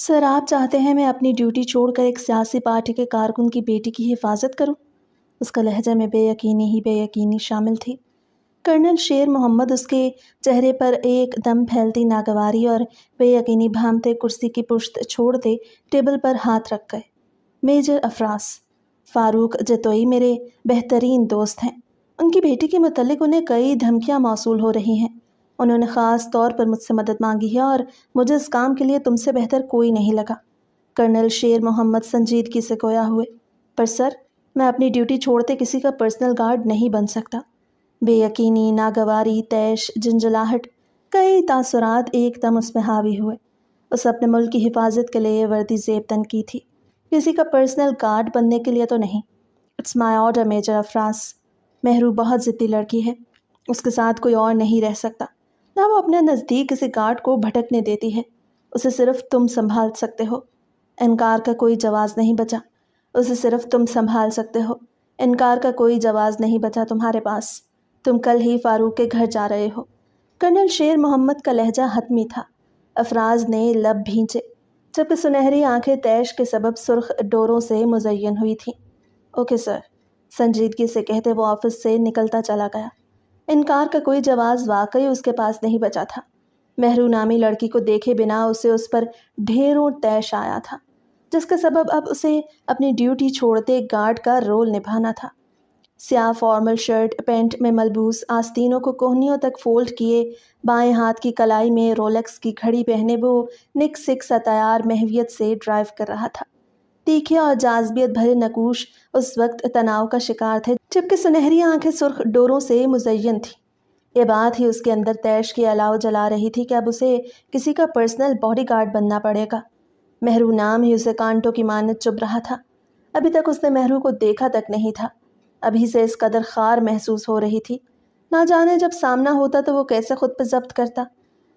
سر، آپ چاہتے ہیں میں اپنی ڈیوٹی چھوڑ کر ایک سیاسی پارٹی کے کارکن کی بیٹی کی حفاظت کروں؟ اس کا لہجے میں بے یقینی ہی بے یقینی شامل تھی۔ کرنل شیر محمد اس کے چہرے پر ایک دم پھیلتی ناگواری اور بے یقینی بھانتے کرسی کی پشت چھوڑتے ٹیبل پر ہاتھ رکھ گئے۔ میجر افراز فاروق جتوئی میرے بہترین دوست ہیں۔ ان کی بیٹی کے متعلق انہیں کئی دھمکیاں موصول ہو رہی ہیں۔ انہوں نے خاص طور پر مجھ سے مدد مانگی ہے اور مجھے اس کام کے لیے تم سے بہتر کوئی نہیں لگا۔ کرنل شیر محمد سنجیدگی سے گویا ہوئے۔ پر سر، میں اپنی ڈیوٹی چھوڑتے کسی کا پرسنل گارڈ نہیں بن سکتا۔ بے یقینی، ناگواری، طیش، جھنجھلاہٹ، کئی تاثرات ایک دم اس میں حاوی ہوئے۔ اس اپنے ملک کی حفاظت کے لیے یہ وردی زیب تن کی تھی، کسی کا پرسنل گارڈ بننے کے لیے تو نہیں۔ It's my order major Afraz. Mehru بہت ضدی لڑکی ہے، اس کے ساتھ کوئی اور نہیں رہ سکتا۔ نہ وہ اپنے نزدیک کسی گارڈ کو بھٹکنے دیتی ہے، اسے صرف تم سنبھال سکتے ہو۔ انکار کا کوئی جواز نہیں بچا، اسے صرف تم سنبھال سکتے ہو۔ انکار کا کوئی جواز نہیں بچا تمہارے پاس۔ تم کل ہی فاروق کے گھر جا رہے ہو۔ کرنل شیر محمد کا لہجہ حتمی تھا۔ افراز نے لب بھینچے، جبکہ سنہری آنکھیں طیش کے سبب سرخ ڈوروں سے مزین ہوئی تھیں۔ اوکے سر، سنجیدگی سے کہتے وہ آفس سے نکلتا چلا گیا۔ انکار کا کوئی جواز واقعی اس کے پاس نہیں بچا تھا۔ مہرو نامی لڑکی کو دیکھے بنا اسے اس پر ڈھیروں طیش آیا تھا، جس کا سبب اب اسے اپنی ڈیوٹی چھوڑتے گارڈ کا رول نبھانا تھا۔ سیاہ فارمل شرٹ پینٹ میں ملبوس، آستینوں کو کوہنیوں تک فولڈ کیے، بائیں ہاتھ کی کلائی میں رولیکس کی گھڑی پہنے وہ نک سک سا تیار محویت سے ڈرائیو کر رہا تھا۔ تیکھے اور جاذبیت بھرے نقوش اس وقت تناؤ کا شکار تھے، جبکہ سنہری آنکھیں سرخ ڈوروں سے مزین تھیں۔ یہ بات ہی اس کے اندر طیش کی الاؤ جلا رہی تھی کہ اب اسے کسی کا پرسنل باڈی گارڈ بننا پڑے گا۔ مہرو نام ہی اسے کانٹوں کی مانند چبھ رہا تھا۔ ابھی تک اس نے مہرو کو دیکھا تک نہیں تھا، ابھی سے اس قدر خار محسوس ہو رہی تھی۔ نہ جانے جب سامنا ہوتا تو وہ کیسے خود پہ ضبط کرتا۔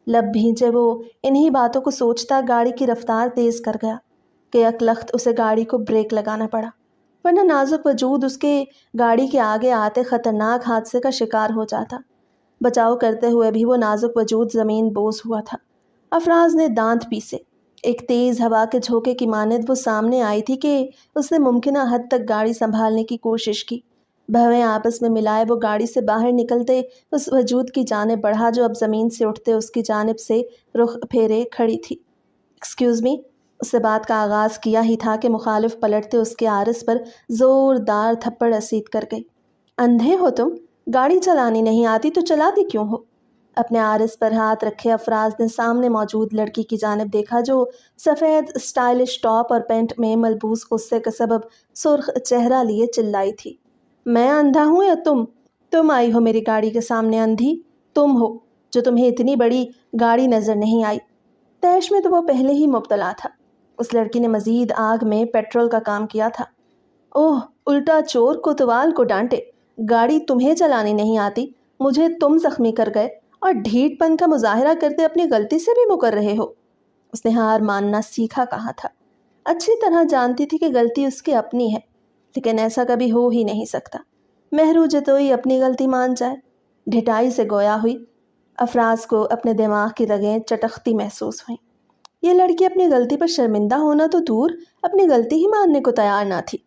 لب بھینچے وہ انہی باتوں کو سوچتا گاڑی کی رفتار تیز کر گیا کہ یکلخت اسے گاڑی کو بریک لگانا پڑا، ورنہ نازک وجود اس کے گاڑی کے آگے آتے خطرناک حادثے کا شکار ہو جاتا۔ بچاؤ کرتے ہوئے بھی وہ نازک وجود زمین بوس ہوا تھا۔ افراز نے دانت پیسے۔ ایک تیز ہوا کے جھونکے کی مانند وہ سامنے آئی تھی کہ اس نے ممکنہ حد تک گاڑی سنبھالنے کی کوشش کی۔ بھویں آپس میں ملائے وہ گاڑی سے باہر نکلتے اس وجود کی جانب بڑھا جو اب زمین سے اٹھتے اس کی جانب سے رخ پھیرے کھڑی تھی۔ ایکسکیوز می، اس سے بات کا آغاز کیا ہی تھا کہ مخالف پلٹتے اس کے عارض پر زوردار تھپڑ رسید کر گئی۔ اندھے ہو تم؟ گاڑی چلانی نہیں آتی تو چلاتی کیوں ہو؟ اپنے عارض پر ہاتھ رکھے افراز نے سامنے موجود لڑکی کی جانب دیکھا جو سفید اسٹائلش ٹاپ اور پینٹ میں ملبوس غصے کا سبب سرخ چہرہ لیے چلائی تھی۔ میں اندھا ہوں یا تم؟ تم آئی ہو میری گاڑی کے سامنے اندھی؟ تم ہو جو تمہیں اتنی بڑی گاڑی نظر نہیں آئی۔ طیش میں تو وہ پہلے ہی مبتلا تھا۔ اس لڑکی نے مزید آگ میں پیٹرول کا کام کیا تھا۔ اوہ، الٹا چور کوتوال کو ڈانٹے۔ گاڑی تمہیں چلانی نہیں آتی، مجھے تم زخمی کر گئے اور ڈھیٹ پن کا مظاہرہ کرتے اپنی غلطی سے بھی مکر رہے ہو۔ اس نے ہار ماننا سیکھا کہا تھا۔ اچھی طرح جانتی تھی کہ غلطی اس کی اپنی ہے، لیکن ایسا کبھی ہو ہی نہیں سکتا۔ مہرو جتوئی اپنی غلطی مان جائے۔ ڈھٹائی سے گویا ہوئی۔ افراز کو اپنے دماغ کی رگیں چٹختی محسوس ہوئیں۔ یہ لڑکی اپنی غلطی پر شرمندہ ہونا تو دور، اپنی غلطی ہی ماننے کو تیار نہ تھی۔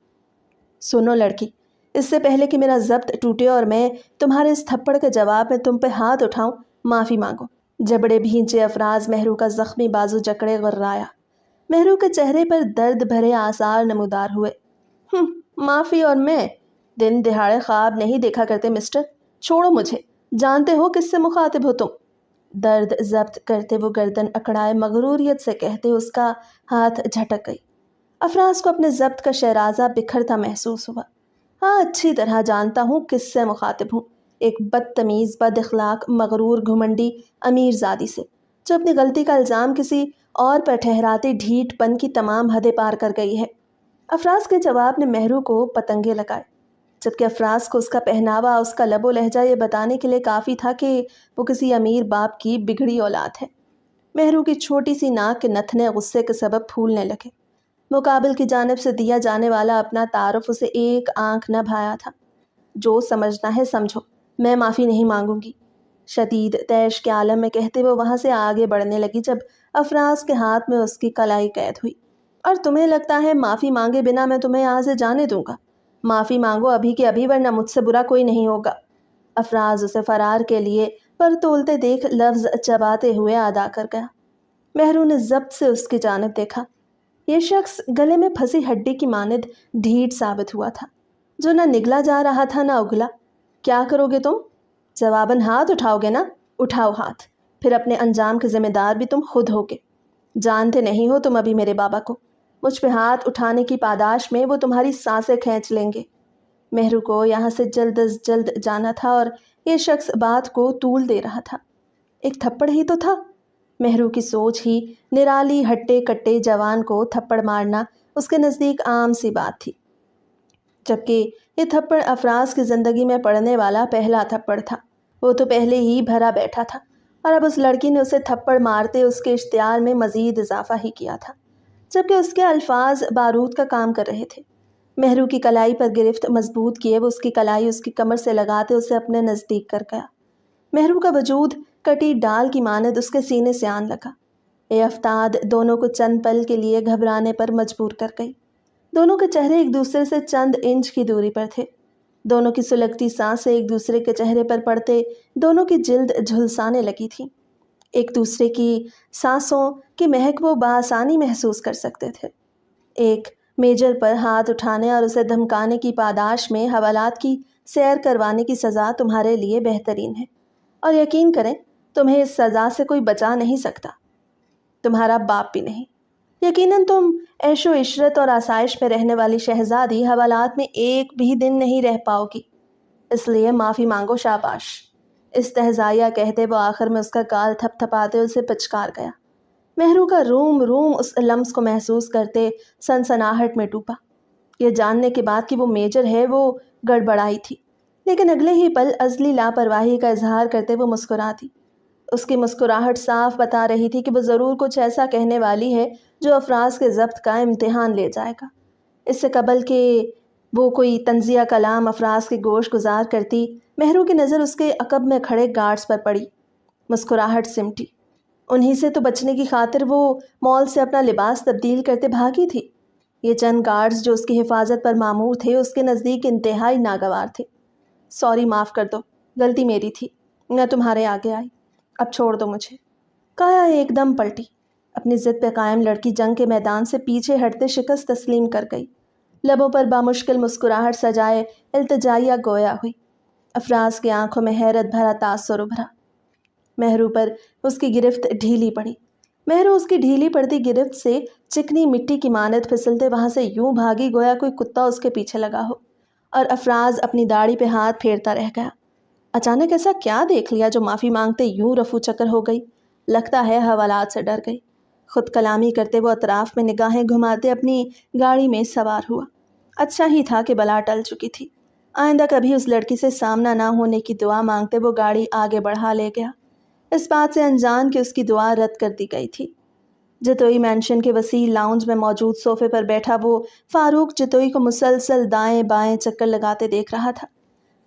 سنو لڑکی، اس سے پہلے کہ میرا ضبط ٹوٹے اور میں تمہارے اس تھپڑ کے جواب میں تم پہ ہاتھ اٹھاؤں، معافی مانگو۔ جبڑے بھینچے افراز مہرو کا زخمی بازو جکڑے غرایا۔ مہرو کے چہرے پر درد بھرے آثار نمودار ہوئے۔ معافی اور میں دن دہاڑے خواب نہیں دیکھا کرتے مسٹر، چھوڑو مجھے، جانتے ہو کس سے مخاطب ہو تم؟ درد ضبط کرتے وہ گردن اکڑائے مغروریت سے کہتے اس کا ہاتھ جھٹک گئی۔ افراز کو اپنے ضبط کا شیرازہ بکھرتا محسوس ہوا۔ ہاں، اچھی طرح جانتا ہوں کس سے مخاطب ہوں، ایک بدتمیز، بد اخلاق، مغرور، گھمنڈی امیر زادی سے، جو اپنی غلطی کا الزام کسی اور پر ٹھہراتے ڈھیٹ پن کی تمام حدیں پار کر گئی ہے۔ افراز کے جواب نے مہرو کو پتنگے لگائے، جبکہ افراز کو اس کا پہناوا، اس کا لب و لہجہ یہ بتانے کے لیے کافی تھا کہ وہ کسی امیر باپ کی بگڑی اولاد ہے۔ مہرو کی چھوٹی سی ناک کے نتھنے غصے کے سبب پھولنے لگے۔ مقابل کی جانب سے دیا جانے والا اپنا تعارف اسے ایک آنکھ نہ بھایا تھا۔ جو سمجھنا ہے سمجھو، میں معافی نہیں مانگوں گی۔ شدید طیش کے عالم میں کہتے وہ وہاں سے آگے بڑھنے لگی جب افراز کے ہاتھ میں اس کی کلائی قید ہوئی۔ اور تمہیں لگتا ہے معافی مانگے بنا میں تمہیں یہاں سے جانے دوں گا؟ معافی مانگو ابھی کے ابھی، ورنہ مجھ سے برا کوئی نہیں ہوگا۔ افراز اسے فرار کے لیے پر تولتے دیکھ لفظ چباتے ہوئے ادا کر گیا۔ مہرو نے ضبط سے اس کی جانب دیکھا۔ یہ شخص گلے میں پھنسی ہڈی کی مانند ڈھیٹ ثابت ہوا تھا، جو نہ نگلا جا رہا تھا نہ اگلا۔ کیا کرو گے تم؟ جواباً ہاتھ اٹھاؤ گے نا؟ اٹھاؤ ہاتھ، پھر اپنے انجام کے ذمہ دار بھی تم خود ہوگے۔ جانتے نہیں ہو تم ابھی میرے بابا کو، مجھ پہ ہاتھ اٹھانے کی پاداش میں وہ تمہاری سانسیں کھینچ لیں گے۔ مہرو کو یہاں سے جلد از جلد جانا تھا اور یہ شخص بات کو طول دے رہا تھا۔ ایک تھپڑ ہی تو تھا۔ مہرو کی سوچ ہی نرالی ہٹے کٹے جوان کو تھپڑ مارنا اس کے نزدیک عام سی بات تھی، جبکہ یہ تھپڑ افراز کی زندگی میں پڑنے والا پہلا تھپڑ تھا۔ وہ تو پہلے ہی بھرا بیٹھا تھا اور اب اس لڑکی نے اسے تھپڑ مارتے اس کے اشتعال میں مزید اضافہ ہی کیا تھا، جبکہ اس کے الفاظ بارود کا کام کر رہے تھے۔ مہرو کی کلائی پر گرفت مضبوط کیے وہ اس کی کلائی اس کی کمر سے لگاتے اسے اپنے نزدیک کر گیا۔ مہرو کا وجود کٹی ڈال کی مانند اس کے سینے سے آن لگا۔ یہ افتاد دونوں کو چند پل کے لیے گھبرانے پر مجبور کر گئی۔ دونوں کے چہرے ایک دوسرے سے چند انچ کی دوری پر تھے۔ دونوں کی سلگتی سانسیں ایک دوسرے کے چہرے پر پڑتے دونوں کی جلد جھلسانے لگی تھی۔ ایک دوسرے کی سانسوں کی مہک وہ بآسانی محسوس کر سکتے تھے۔ ایک میجر پر ہاتھ اٹھانے اور اسے دھمکانے کی پاداش میں حوالات کی سیر کروانے کی سزا تمہارے لیے بہترین ہے، اور یقین کریں تمہیں اس سزا سے کوئی بچا نہیں سکتا، تمہارا باپ بھی نہیں۔ یقیناً تم عیش و عشرت اور آسائش میں رہنے والی شہزادی حوالات میں ایک بھی دن نہیں رہ پاؤ گی، اس لیے معافی مانگو۔ شاباش، استہزائیہ کہتے وہ آخر میں اس کا گال تھپ تھپاتے اسے پچکار گیا۔ مہرو کا روم روم اس لمس کو محسوس کرتے سنسناہٹ میں ڈوبا۔ یہ جاننے کے بعد کہ وہ میجر ہے وہ گڑبڑائی تھی، لیکن اگلے ہی پل ازلی لاپرواہی کا اظہار کرتے وہ مسکرا دی۔ اس کی مسکراہٹ صاف بتا رہی تھی کہ وہ ضرور کچھ ایسا کہنے والی ہے جو افراز کے ضبط کا امتحان لے جائے گا۔ اس سے قبل کہ وہ کوئی طنزیہ کلام افراز کے گوش گزار کرتی، مہرو کی نظر اس کے عقب میں کھڑے گارڈز پر پڑی۔ مسکراہٹ سمٹی۔ انہی سے تو بچنے کی خاطر وہ مال سے اپنا لباس تبدیل کرتے بھاگی تھی۔ یہ چند گارڈز جو اس کی حفاظت پر مامور تھے اس کے نزدیک انتہائی ناگوار تھے۔ سوری، معاف کر دو، غلطی میری تھی، میں تمہارے آگے آئی، اب چھوڑ دو مجھے۔ کایا ایک دم پلٹی۔ اپنی ضد پہ قائم لڑکی جنگ کے میدان سے پیچھے ہٹتے شکست تسلیم کر گئی۔ لبوں پر بامشکل مسکراہٹ سجائے التجائیہ گویا ہوئی۔ افراز کی آنکھوں میں حیرت بھرا تاثر ابھرا۔ مہرو پر اس کی گرفت ڈھیلی پڑی۔ مہرو اس کی ڈھیلی پڑتی گرفت سے چکنی مٹی کی مانند پھسلتے وہاں سے یوں بھاگی گویا کوئی کتا اس کے پیچھے لگا ہو، اور افراز اپنی داڑھی پہ ہاتھ پھیرتا رہ گیا۔ اچانک ایسا کیا دیکھ لیا جو معافی مانگتے یوں رفو چکر ہو گئی؟ لگتا ہے حوالات سے ڈر گئی۔ خود کلامی کرتے وہ اطراف میں نگاہیں گھماتے اپنی گاڑی میں سوار ہوا۔ اچھا ہی تھا کہ بلا ٹل چکی تھی۔ آئندہ کبھی اس لڑکی سے سامنا نہ ہونے کی دعا مانگتے وہ گاڑی آگے بڑھا لے گیا، اس بات سے انجان کہ اس کی دعا رد کر دی گئی تھی۔ جتوئی مینشن کے وسیع لاؤنج میں موجود صوفے پر بیٹھا وہ فاروق جتوئی کو مسلسل دائیں بائیں چکر لگاتے دیکھ رہا تھا۔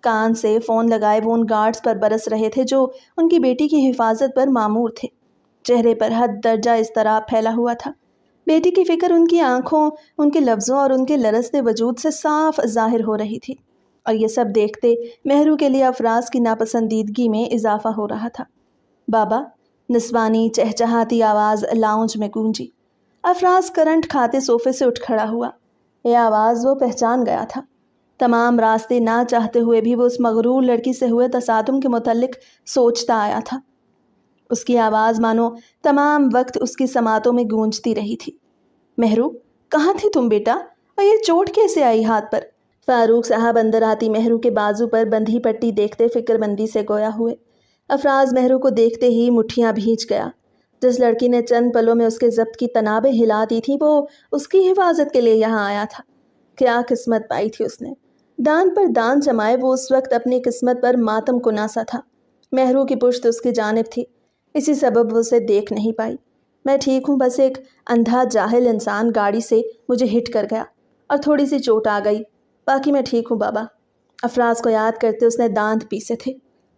کان سے فون لگائے وہ ان گارڈز پر برس رہے تھے جو ان کی بیٹی کی حفاظت پر مامور تھے۔ چہرے پر حد درجہ اضطراب پھیلا ہوا تھا۔ بیٹی کی فکر ان کی آنکھوں، ان کے لفظوں اور ان کے لرزتے وجود سے صاف ظاہر ہو رہی تھی، اور یہ سب دیکھتے مہرو کے لیے افراز کی ناپسندیدگی میں اضافہ ہو رہا تھا۔ بابا، نسوانی چہچہاتی آواز لاؤنج میں گونجی۔ افراز کرنٹ کھاتے صوفے سے اٹھ کھڑا ہوا۔ یہ آواز وہ پہچان گیا تھا۔ تمام راستے نہ چاہتے ہوئے بھی وہ اس مغرور لڑکی سے ہوئے تصادم کے متعلق سوچتا آیا تھا۔ اس کی آواز مانو تمام وقت اس کی سماعتوں میں گونجتی رہی تھی۔ مہرو، کہاں تھی تم بیٹا؟ اور یہ چوٹ کیسے آئی ہاتھ پر؟ فاروق صاحب اندر آتی مہرو کے بازو پر بندھی پٹی دیکھتے فکر مندی سے گویا ہوئے۔ افراز مہرو کو دیکھتے ہی مٹھیاں بھیج گیا۔ جس لڑکی نے چند پلوں میں اس کے ضبط کی تنابیں ہلا دی تھی وہ اس کی حفاظت کے لیے یہاں آیا تھا۔ کیا قسمت پائی تھی اس نے! دان پر دان جمائے وہ اس وقت اپنی قسمت پر ماتم کناسا تھا۔ مہرو کی پشت اس کی جانب تھی، اسی سبب وہ اسے دیکھ نہیں پائی۔ میں ٹھیک ہوں، بس ایک اندھا جاہل انسان گاڑی سے مجھے ہٹ کر گیا اور تھوڑی سی چوٹ آ گئی، باقی میں ٹھیک ہوں بابا۔ افراز کو یاد کرتے اس نے دانت پیسے تھے۔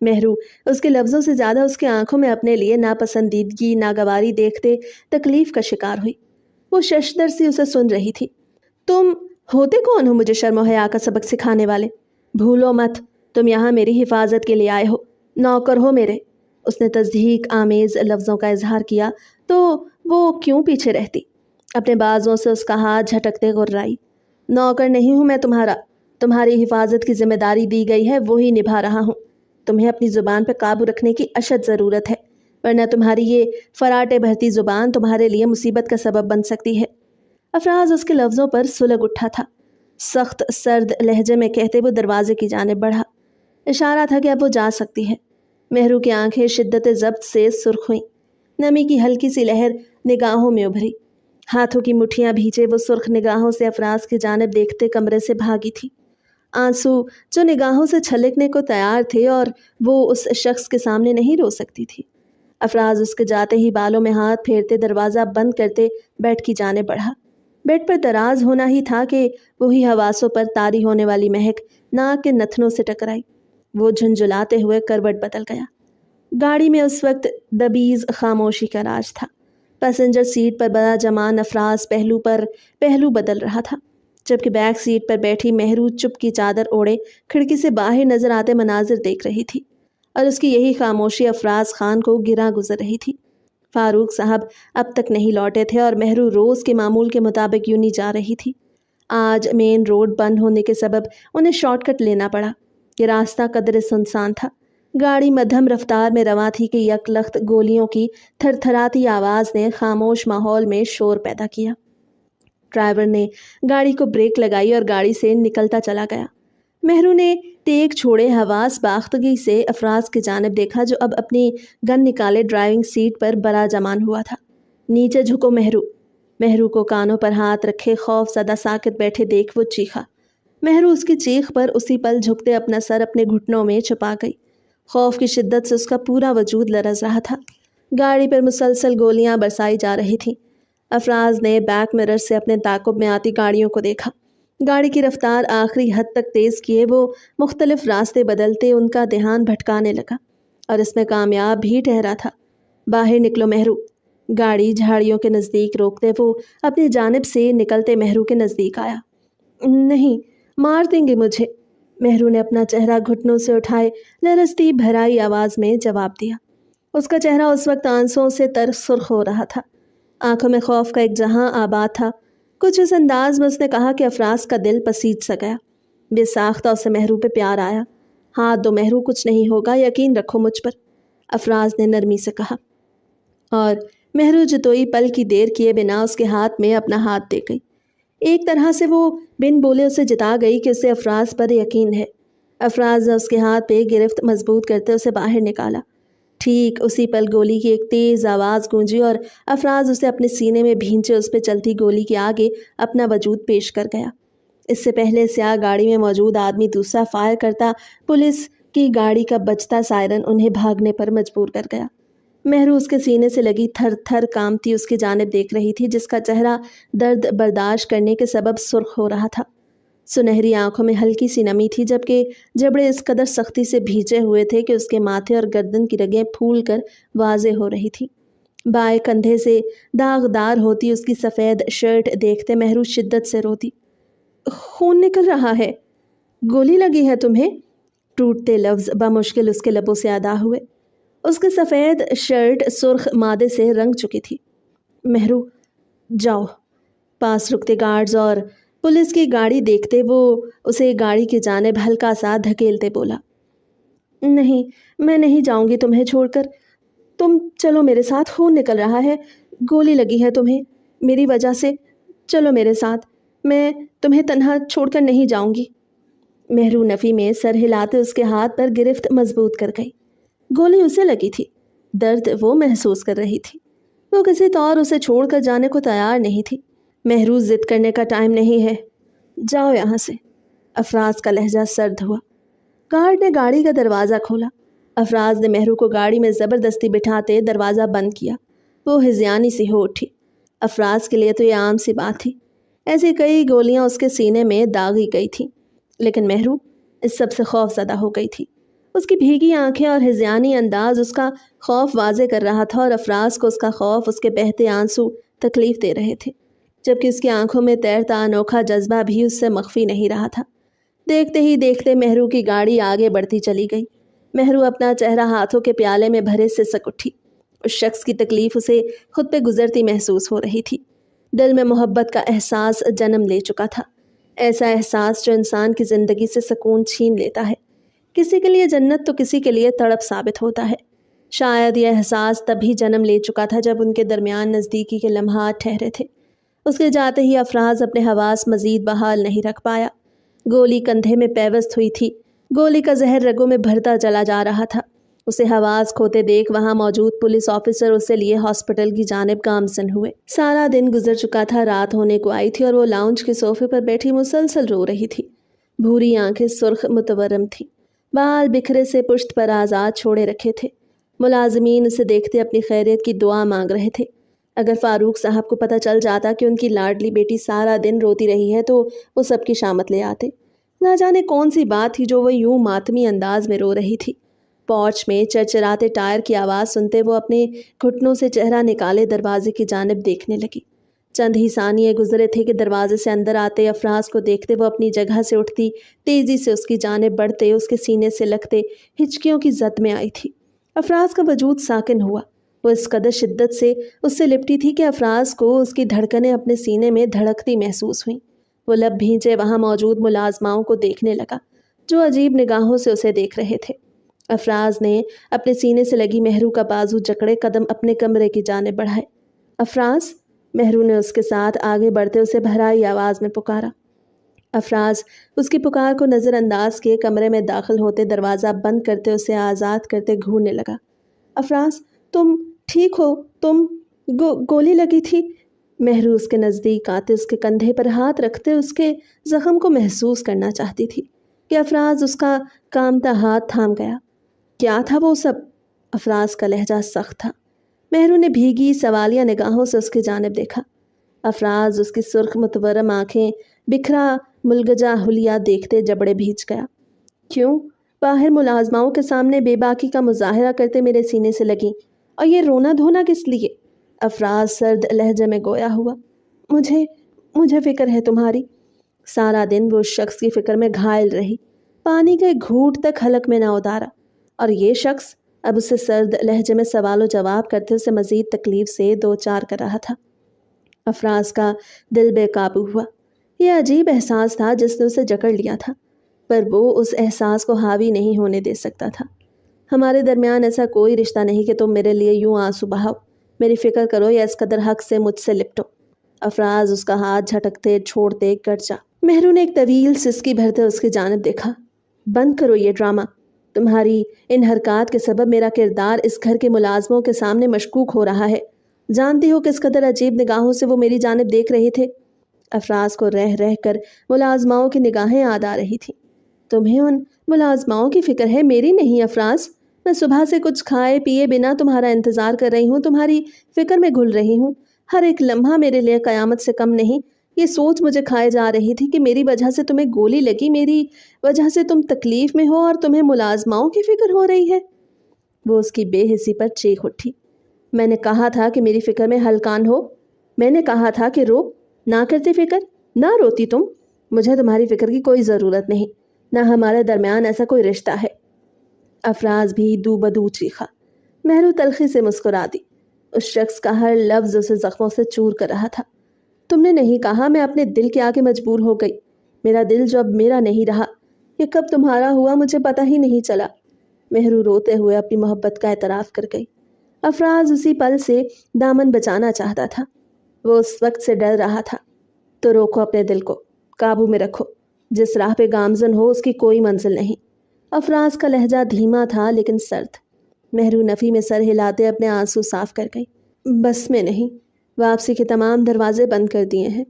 مہرو اس کے لفظوں سے زیادہ اس کے آنکھوں میں اپنے لیے ناپسندیدگی ناگواری دیکھتے تکلیف کا شکار ہوئی۔ وہ ششدر سی اسے سن رہی تھی۔ تم ہوتے کون ہو مجھے شرم و حیا کا سبق سکھانے والے؟ بھولو مت تم یہاں میری حفاظت کے لیے آئے ہو، نوکر ہو میرے۔ اس نے تصدیق آمیز لفظوں کا اظہار کیا تو وہ کیوں پیچھے رہتی؟ اپنے بازوں سے اس کا ہاتھ جھٹکتے غرائی۔ نوکر نہیں ہوں میں تمہارا، تمہاری حفاظت کی ذمہ داری دی گئی ہے وہی نبھا رہا ہوں۔ تمہیں اپنی زبان پہ قابو رکھنے کی اشد ضرورت ہے، ورنہ تمہاری یہ فراٹے بھرتی زبان تمہارے لیے مصیبت کا سبب بن سکتی ہے۔ افراز اس کے لفظوں پر سلگ اٹھا تھا۔ سخت سرد لہجے میں کہتے وہ دروازے کی جانب بڑھا۔ اشارہ تھا کہ اب وہ جا سکتی ہے۔ مہرو کی آنکھیں شدت ضبط سے سرخ ہوئیں۔ نمی کی ہلکی سی لہر نگاہوں میں ابھری۔ ہاتھوں کی مٹھیاں بھیجے وہ سرخ نگاہوں سے افراز کی جانب دیکھتے کمرے سے بھاگی تھی۔ آنسو جو نگاہوں سے چھلکنے کو تیار تھے اور وہ اس شخص کے سامنے نہیں رو سکتی تھی۔ افراز اس کے جاتے ہی بالوں میں ہاتھ پھیرتے دروازہ بند کرتے بیڈ کی جانب بڑھا۔ بیڈ پر دراز ہونا ہی تھا کہ وہی حواسوں پر طاری ہونے والی مہک ناک کے نتنوں سے ٹکرائی۔ وہ جھنجھلاتے ہوئے کروٹ بدل گیا۔ گاڑی میں اس وقت دبیز خاموشی کا راج تھا۔ پیسنجر سیٹ پر بڑا جمان افراز پہلو پر پہلو بدل رہا تھا، جبکہ بیک سیٹ پر بیٹھی مہرو چپ کی چادر اوڑے کھڑکی سے باہر نظر آتے مناظر دیکھ رہی تھی، اور اس کی یہی خاموشی افراز خان کو گرا گزر رہی تھی۔ فاروق صاحب اب تک نہیں لوٹے تھے اور مہرو روز کے معمول کے مطابق یونی جا رہی تھی۔ آج مین روڈ بند ہونے کے سبب انہیں شارٹ کٹ لینا پڑا۔ یہ راستہ قدرے سنسان تھا۔ گاڑی مدھم رفتار میں رواں تھی کہ یک لخت گولیوں کی تھر تھراتی آواز نے خاموش ماحول میں شور پیدا کیا۔ ڈرائیور نے گاڑی کو بریک لگائی اور گاڑی سے نکلتا چلا گیا۔ مہرو نے ٹیک چھوڑے حواس باختگی سے افراز کی جانب دیکھا جو اب اپنی گن نکالے ڈرائیونگ سیٹ پر برا جمان ہوا تھا۔ نیچے جھکو مہرو۔ مہرو کو کانوں پر ہاتھ رکھے خوف زدہ ساکت بیٹھے دیکھ وہ چیخا۔ مہرو اس کی چیخ پر اسی پل جھکتے اپنا سر اپنے گھٹنوں میں چھپا گئی۔ خوف کی شدت سے اس کا پورا وجود لرز رہا تھا۔ گاڑی پر مسلسل گولیاں برسائی جا رہی تھیں۔ افراز نے بیک مرر سے اپنے تعاقب میں آتی گاڑیوں کو دیکھا۔ گاڑی کی رفتار آخری حد تک تیز کیے وہ مختلف راستے بدلتے ان کا دھیان بھٹکانے لگا، اور اس میں کامیاب بھی ٹھہرا تھا۔ باہر نکلو مہرو۔ گاڑی جھاڑیوں کے نزدیک روکتے وہ اپنی جانب سے نکلتے مہرو کے نزدیک آیا۔ نہیں، مار دیں گے مجھے، مہرو نے اپنا چہرہ گھٹنوں سے اٹھائے لرزتی بھرائی آواز میں جواب دیا۔ اس کا چہرہ اس وقت آنسوؤں سے تر سرخ ہو رہا تھا۔ آنکھوں میں خوف کا ایک جہاں آباد تھا۔ کچھ اس انداز میں اس نے کہا کہ افراز کا دل پسیج سا گیا۔ بے ساختہ اسے مہرو پہ پیار آیا۔ ہاتھ دو مہرو، کچھ نہیں ہوگا، یقین رکھو مجھ پر، افراز نے نرمی سے کہا، اور مہرو جتوئی پل کی دیر کیے بنا اس کے ہاتھ میں اپنا ہاتھ دے گئی۔ ایک طرح سے وہ بن بولے اسے جتا گئی کہ اسے افراز پر یقین ہے۔ افراز نے اس کے ہاتھ پہ گرفت مضبوط کرتے اسے باہر نکالا۔ ٹھیک اسی پل گولی کی ایک تیز آواز گونجی اور افراز اسے اپنے سینے میں بھینچے اس پہ چلتی گولی کے آگے اپنا وجود پیش کر گیا۔ اس سے پہلے سیاہ گاڑی میں موجود آدمی دوسرا فائر کرتا پولیس کی گاڑی کا بجتا سائرن انہیں بھاگنے پر مجبور کر گیا۔ مہرو اس کے سینے سے لگی تھر تھر کامتی اس کی جانب دیکھ رہی تھی، جس کا چہرہ درد برداشت کرنے کے سبب سرخ ہو رہا تھا۔ سنہری آنکھوں میں ہلکی سی نمی تھی، جبکہ جبڑے اس قدر سختی سے بھیجے ہوئے تھے کہ اس کے ماتھے اور گردن کی رگیں پھول کر واضح ہو رہی تھی۔ بائیں کندھے سے داغدار ہوتی اس کی سفید شرٹ دیکھتے مہرو شدت سے روتی۔ خون نکل رہا ہے، گولی لگی ہے تمہیں؟ ٹوٹتے لفظ بمشکل اس کے لبوں سے ادا ہوئے۔ اس کی سفید شرٹ سرخ مادے سے رنگ چکی تھی۔ مہرو جاؤ۔ پاس رکتے گارڈز اور پولیس کی گاڑی دیکھتے وہ اسے گاڑی کی جانب ہلکا سا دھکیلتے بولا، نہیں، میں نہیں جاؤں گی تمہیں چھوڑ کر، تم چلو میرے ساتھ، خون نکل رہا ہے، گولی لگی ہے تمہیں میری وجہ سے، چلو میرے ساتھ، میں تمہیں تنہا چھوڑ کر نہیں جاؤں گی۔ مہرو نفی میں سر ہلاتے اس کے ہاتھ پر گرفت مضبوط کر گئی۔ گولی اسے لگی تھی، درد وہ محسوس کر رہی تھی، وہ کسی طور اسے چھوڑ کر جانے کو تیار نہیں تھی۔ مہرو ضد کرنے کا ٹائم نہیں ہے، جاؤ یہاں سے۔ افراز کا لہجہ سرد ہوا۔ گارڈ نے گاڑی کا دروازہ کھولا۔ افراز نے مہرو کو گاڑی میں زبردستی بٹھاتے دروازہ بند کیا۔ وہ ہذیانی سی ہو اٹھی۔ افراز کے لیے تو یہ عام سی بات تھی، ایسی کئی گولیاں اس کے سینے میں داغی گئی تھیں، لیکن مہرو اس سب سے خوف زدہ ہو گئی تھی۔ اس کی بھیگی آنکھیں اور ہذیانی انداز اس کا خوف واضح کر رہا تھا، اور افراز کو اس کا خوف، اس کے بہتے آنسو تکلیف دے رہے تھے، جبکہ اس کی آنکھوں میں تیرتا انوکھا جذبہ بھی اس سے مخفی نہیں رہا تھا۔ دیکھتے ہی دیکھتے مہرو کی گاڑی آگے بڑھتی چلی گئی۔ مہرو اپنا چہرہ ہاتھوں کے پیالے میں بھرے سسک اٹھی۔ اس شخص کی تکلیف اسے خود پہ گزرتی محسوس ہو رہی تھی۔ دل میں محبت کا احساس جنم لے چکا تھا، ایسا احساس جو انسان کی زندگی سے سکون چھین لیتا ہے۔ کسی کے لیے جنت تو کسی کے لیے تڑپ ثابت ہوتا ہے۔ شاید یہ احساس تبھی جنم لے چکا تھا جب ان کے درمیان نزدیکی کے لمحات ٹھہرے تھے۔ اس کے جاتے ہی افراز اپنے حواس مزید بحال نہیں رکھ پایا۔ گولی کندھے میں پیوست ہوئی تھی، گولی کا زہر رگوں میں بھرتا چلا جا رہا تھا۔ اسے حواس کھوتے دیکھ وہاں موجود پولیس آفیسر اسے لیے ہاسپٹل کی جانب گامزن ہوئے۔ سارا دن گزر چکا تھا، رات ہونے کو آئی تھی اور وہ لاؤنج کے صوفے پر بیٹھی مسلسل رو رہی تھی۔ بھوری آنکھیں سرخ متورم تھی، بال بکھرے سے پشت پر آزاد چھوڑے رکھے تھے۔ ملازمین اسے دیکھتے اپنی خیریت کی دعا مانگ رہے تھے۔ اگر فاروق صاحب کو پتہ چل جاتا کہ ان کی لاڈلی بیٹی سارا دن روتی رہی ہے تو وہ سب کی شامت لے آتے۔ نہ جانے کون سی بات تھی جو وہ یوں ماتمی انداز میں رو رہی تھی۔ پورچ میں چرچراتے ٹائر کی آواز سنتے وہ اپنے گھٹنوں سے چہرہ نکالے دروازے کی جانب دیکھنے لگی۔ چند ہی ثانیے گزرے تھے کہ دروازے سے اندر آتے افراز کو دیکھتے وہ اپنی جگہ سے اٹھتی، تیزی سے اس کی جانب بڑھتے، اس کے سینے سے لگتے ہچکیوں کی زد میں آئی تھی۔ افراز کا وجود ساکن ہوا۔ وہ اس قدر شدت سے اس سے لپٹی تھی کہ افراز کو اس کی دھڑکنیں اپنے سینے میں دھڑکتی محسوس ہوئیں۔ وہ لب بھینچے وہاں موجود ملازماؤں کو دیکھنے لگا جو عجیب نگاہوں سے اسے دیکھ رہے تھے۔ افراز نے اپنے سینے سے لگی مہرو کا بازو جکڑے قدم اپنے کمرے کی جانب بڑھائے۔ افراز، مہرو نے اس کے ساتھ آگے بڑھتے اسے بھرائی آواز میں پکارا۔ افراز اس کی پکار کو نظر انداز کیے کمرے میں داخل ہوتے دروازہ بند کرتے اسے آزاد کرتے گھورنے لگا۔ افراز، تم ٹھیک ہو؟ تم گولی لگی تھی؟ مہرو اس کے نزدیک آتے اس کے کندھے پر ہاتھ رکھتے اس کے زخم کو محسوس کرنا چاہتی تھی کہ افراز اس کا کامتا ہاتھ تھام گیا۔ کیا تھا وہ سب؟ افراز کا لہجہ سخت تھا۔ مہرو نے بھیگی سوالیہ نگاہوں سے اس کی جانب دیکھا۔ افراز اس کی سرخ متورم آنکھیں بکھرا ملگجا حلیہ دیکھتے جبڑے بھیج گیا۔ کیوں؟ باہر ملازماؤں کے سامنے بے باکی کا مظاہرہ کرتے میرے سینے سے لگیں، اور یہ رونا دھونا کس لیے؟ افراز سرد لہجے میں گویا ہوا۔ مجھے فکر ہے تمہاری۔ سارا دن وہ اس شخص کی فکر میں گھائل رہی، پانی کے گھونٹ تک حلق میں نہ اتارا، اور یہ شخص اب اسے سرد لہجے میں سوال و جواب کرتے اسے مزید تکلیف سے دو چار کر رہا تھا۔ افراز کا دل بے قابو ہوا۔ یہ عجیب احساس تھا جس نے اسے جکڑ لیا تھا، پر وہ اس احساس کو حاوی نہیں ہونے دے سکتا تھا۔ ہمارے درمیان ایسا کوئی رشتہ نہیں کہ تم میرے لیے یوں آنسو بہاؤ۔ میری فکر کرو یا اس قدر حق سے مجھ سے لپٹو۔ افراز اس کا ہاتھ جھٹکتے چھوڑتے گرجا۔ مہرو نے ایک طویل سسکی بھرتے اس کی جانب دیکھا۔ بند کرو یہ ڈرامہ۔ تمہاری ان حرکات کے سبب میرا کردار اس گھر کے ملازموں کے سامنے مشکوک ہو رہا ہے۔ جانتی ہو کس قدر عجیب نگاہوں سے وہ میری جانب دیکھ رہے تھے؟ افراز کو رہ رہ کر ملازماؤں کی نگاہیں یاد آ رہی تھیں۔ تمہیں ان ملازماؤں کی فکر ہے، میری نہیں افراز۔ میں صبح سے کچھ کھائے پیے بنا تمہارا انتظار کر رہی ہوں، تمہاری فکر میں گھل رہی ہوں۔ ہر ایک لمحہ میرے لیے قیامت سے کم نہیں۔ یہ سوچ مجھے کھائے جا رہی تھی کہ میری وجہ سے تمہیں گولی لگی، میری وجہ سے تم تکلیف میں ہو اور تمہیں ملازماؤں کی فکر ہو رہی ہے۔ وہ اس کی بے حسی پر چیخ اٹھی۔ میں نے کہا تھا کہ میری فکر میں ہلکان ہو۔ میں نے کہا تھا کہ رو نہ کرتی فکر، نہ روتی تم۔ مجھے تمہاری فکر کی کوئی ضرورت نہیں، نہ ہمارے درمیان ایسا کوئی رشتہ ہے۔ افراز بھی دو بدو چیخا۔ مہرو تلخی سے مسکرا دی۔ اس شخص کا ہر لفظ اسے زخموں سے چور کر رہا تھا۔ تم نے نہیں کہا، میں اپنے دل کے آگے مجبور ہو گئی۔ میرا دل جو اب میرا نہیں رہا، یہ کب تمہارا ہوا مجھے پتہ ہی نہیں چلا۔ مہرو روتے ہوئے اپنی محبت کا اعتراف کر گئی۔ افراز اسی پل سے دامن بچانا چاہتا تھا، وہ اس وقت سے ڈر رہا تھا۔ تو روکو اپنے دل کو، قابو میں رکھو۔ جس راہ پہ گامزن ہو اس کی کوئی منزل نہیں۔ افراز کا لہجہ دھیما تھا لیکن سرد۔ مہرو نفی میں سر ہلاتے اپنے آنسو صاف کر گئی۔ بس میں نہیں، واپسی کے تمام دروازے بند کر دیے ہیں۔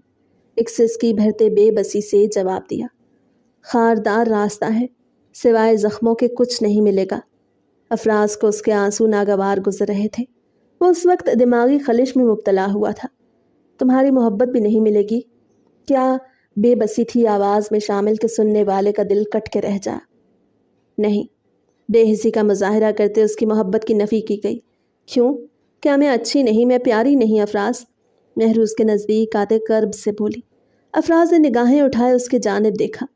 ایک سسکی بھرتے بے بسی سے جواب دیا۔ خاردار راستہ ہے، سوائے زخموں کے کچھ نہیں ملے گا۔ افراز کو اس کے آنسو ناگوار گزر رہے تھے۔ وہ اس وقت دماغی خلش میں مبتلا ہوا تھا۔ تمہاری محبت بھی نہیں ملے گی؟ کیا بے بسی تھی آواز میں شامل کہ سننے والے کا دل کٹ کے رہ جا۔ نہیں، بے حسی کا مظاہرہ کرتے اس کی محبت کی نفی کی گئی۔ کیوں؟ کیا میں اچھی نہیں، میں پیاری نہیں افراز؟ مہرو اس کے نزدیک آتے کرب سے بولی۔ افراز نے نگاہیں اٹھائے اس کے جانب دیکھا۔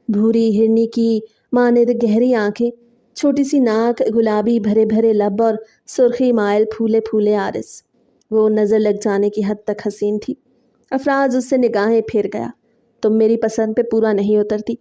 بھوری ہرنی کی مانند گہری آنکھیں، چھوٹی سی ناک، گلابی بھرے بھرے لب اور سرخی مائل پھولے پھولے عارض۔ وہ نظر لگ جانے کی حد تک حسین تھی۔ افراز اس سے نگاہیں پھیر گیا۔ تم میری پسند پہ پورا نہیں اترتی،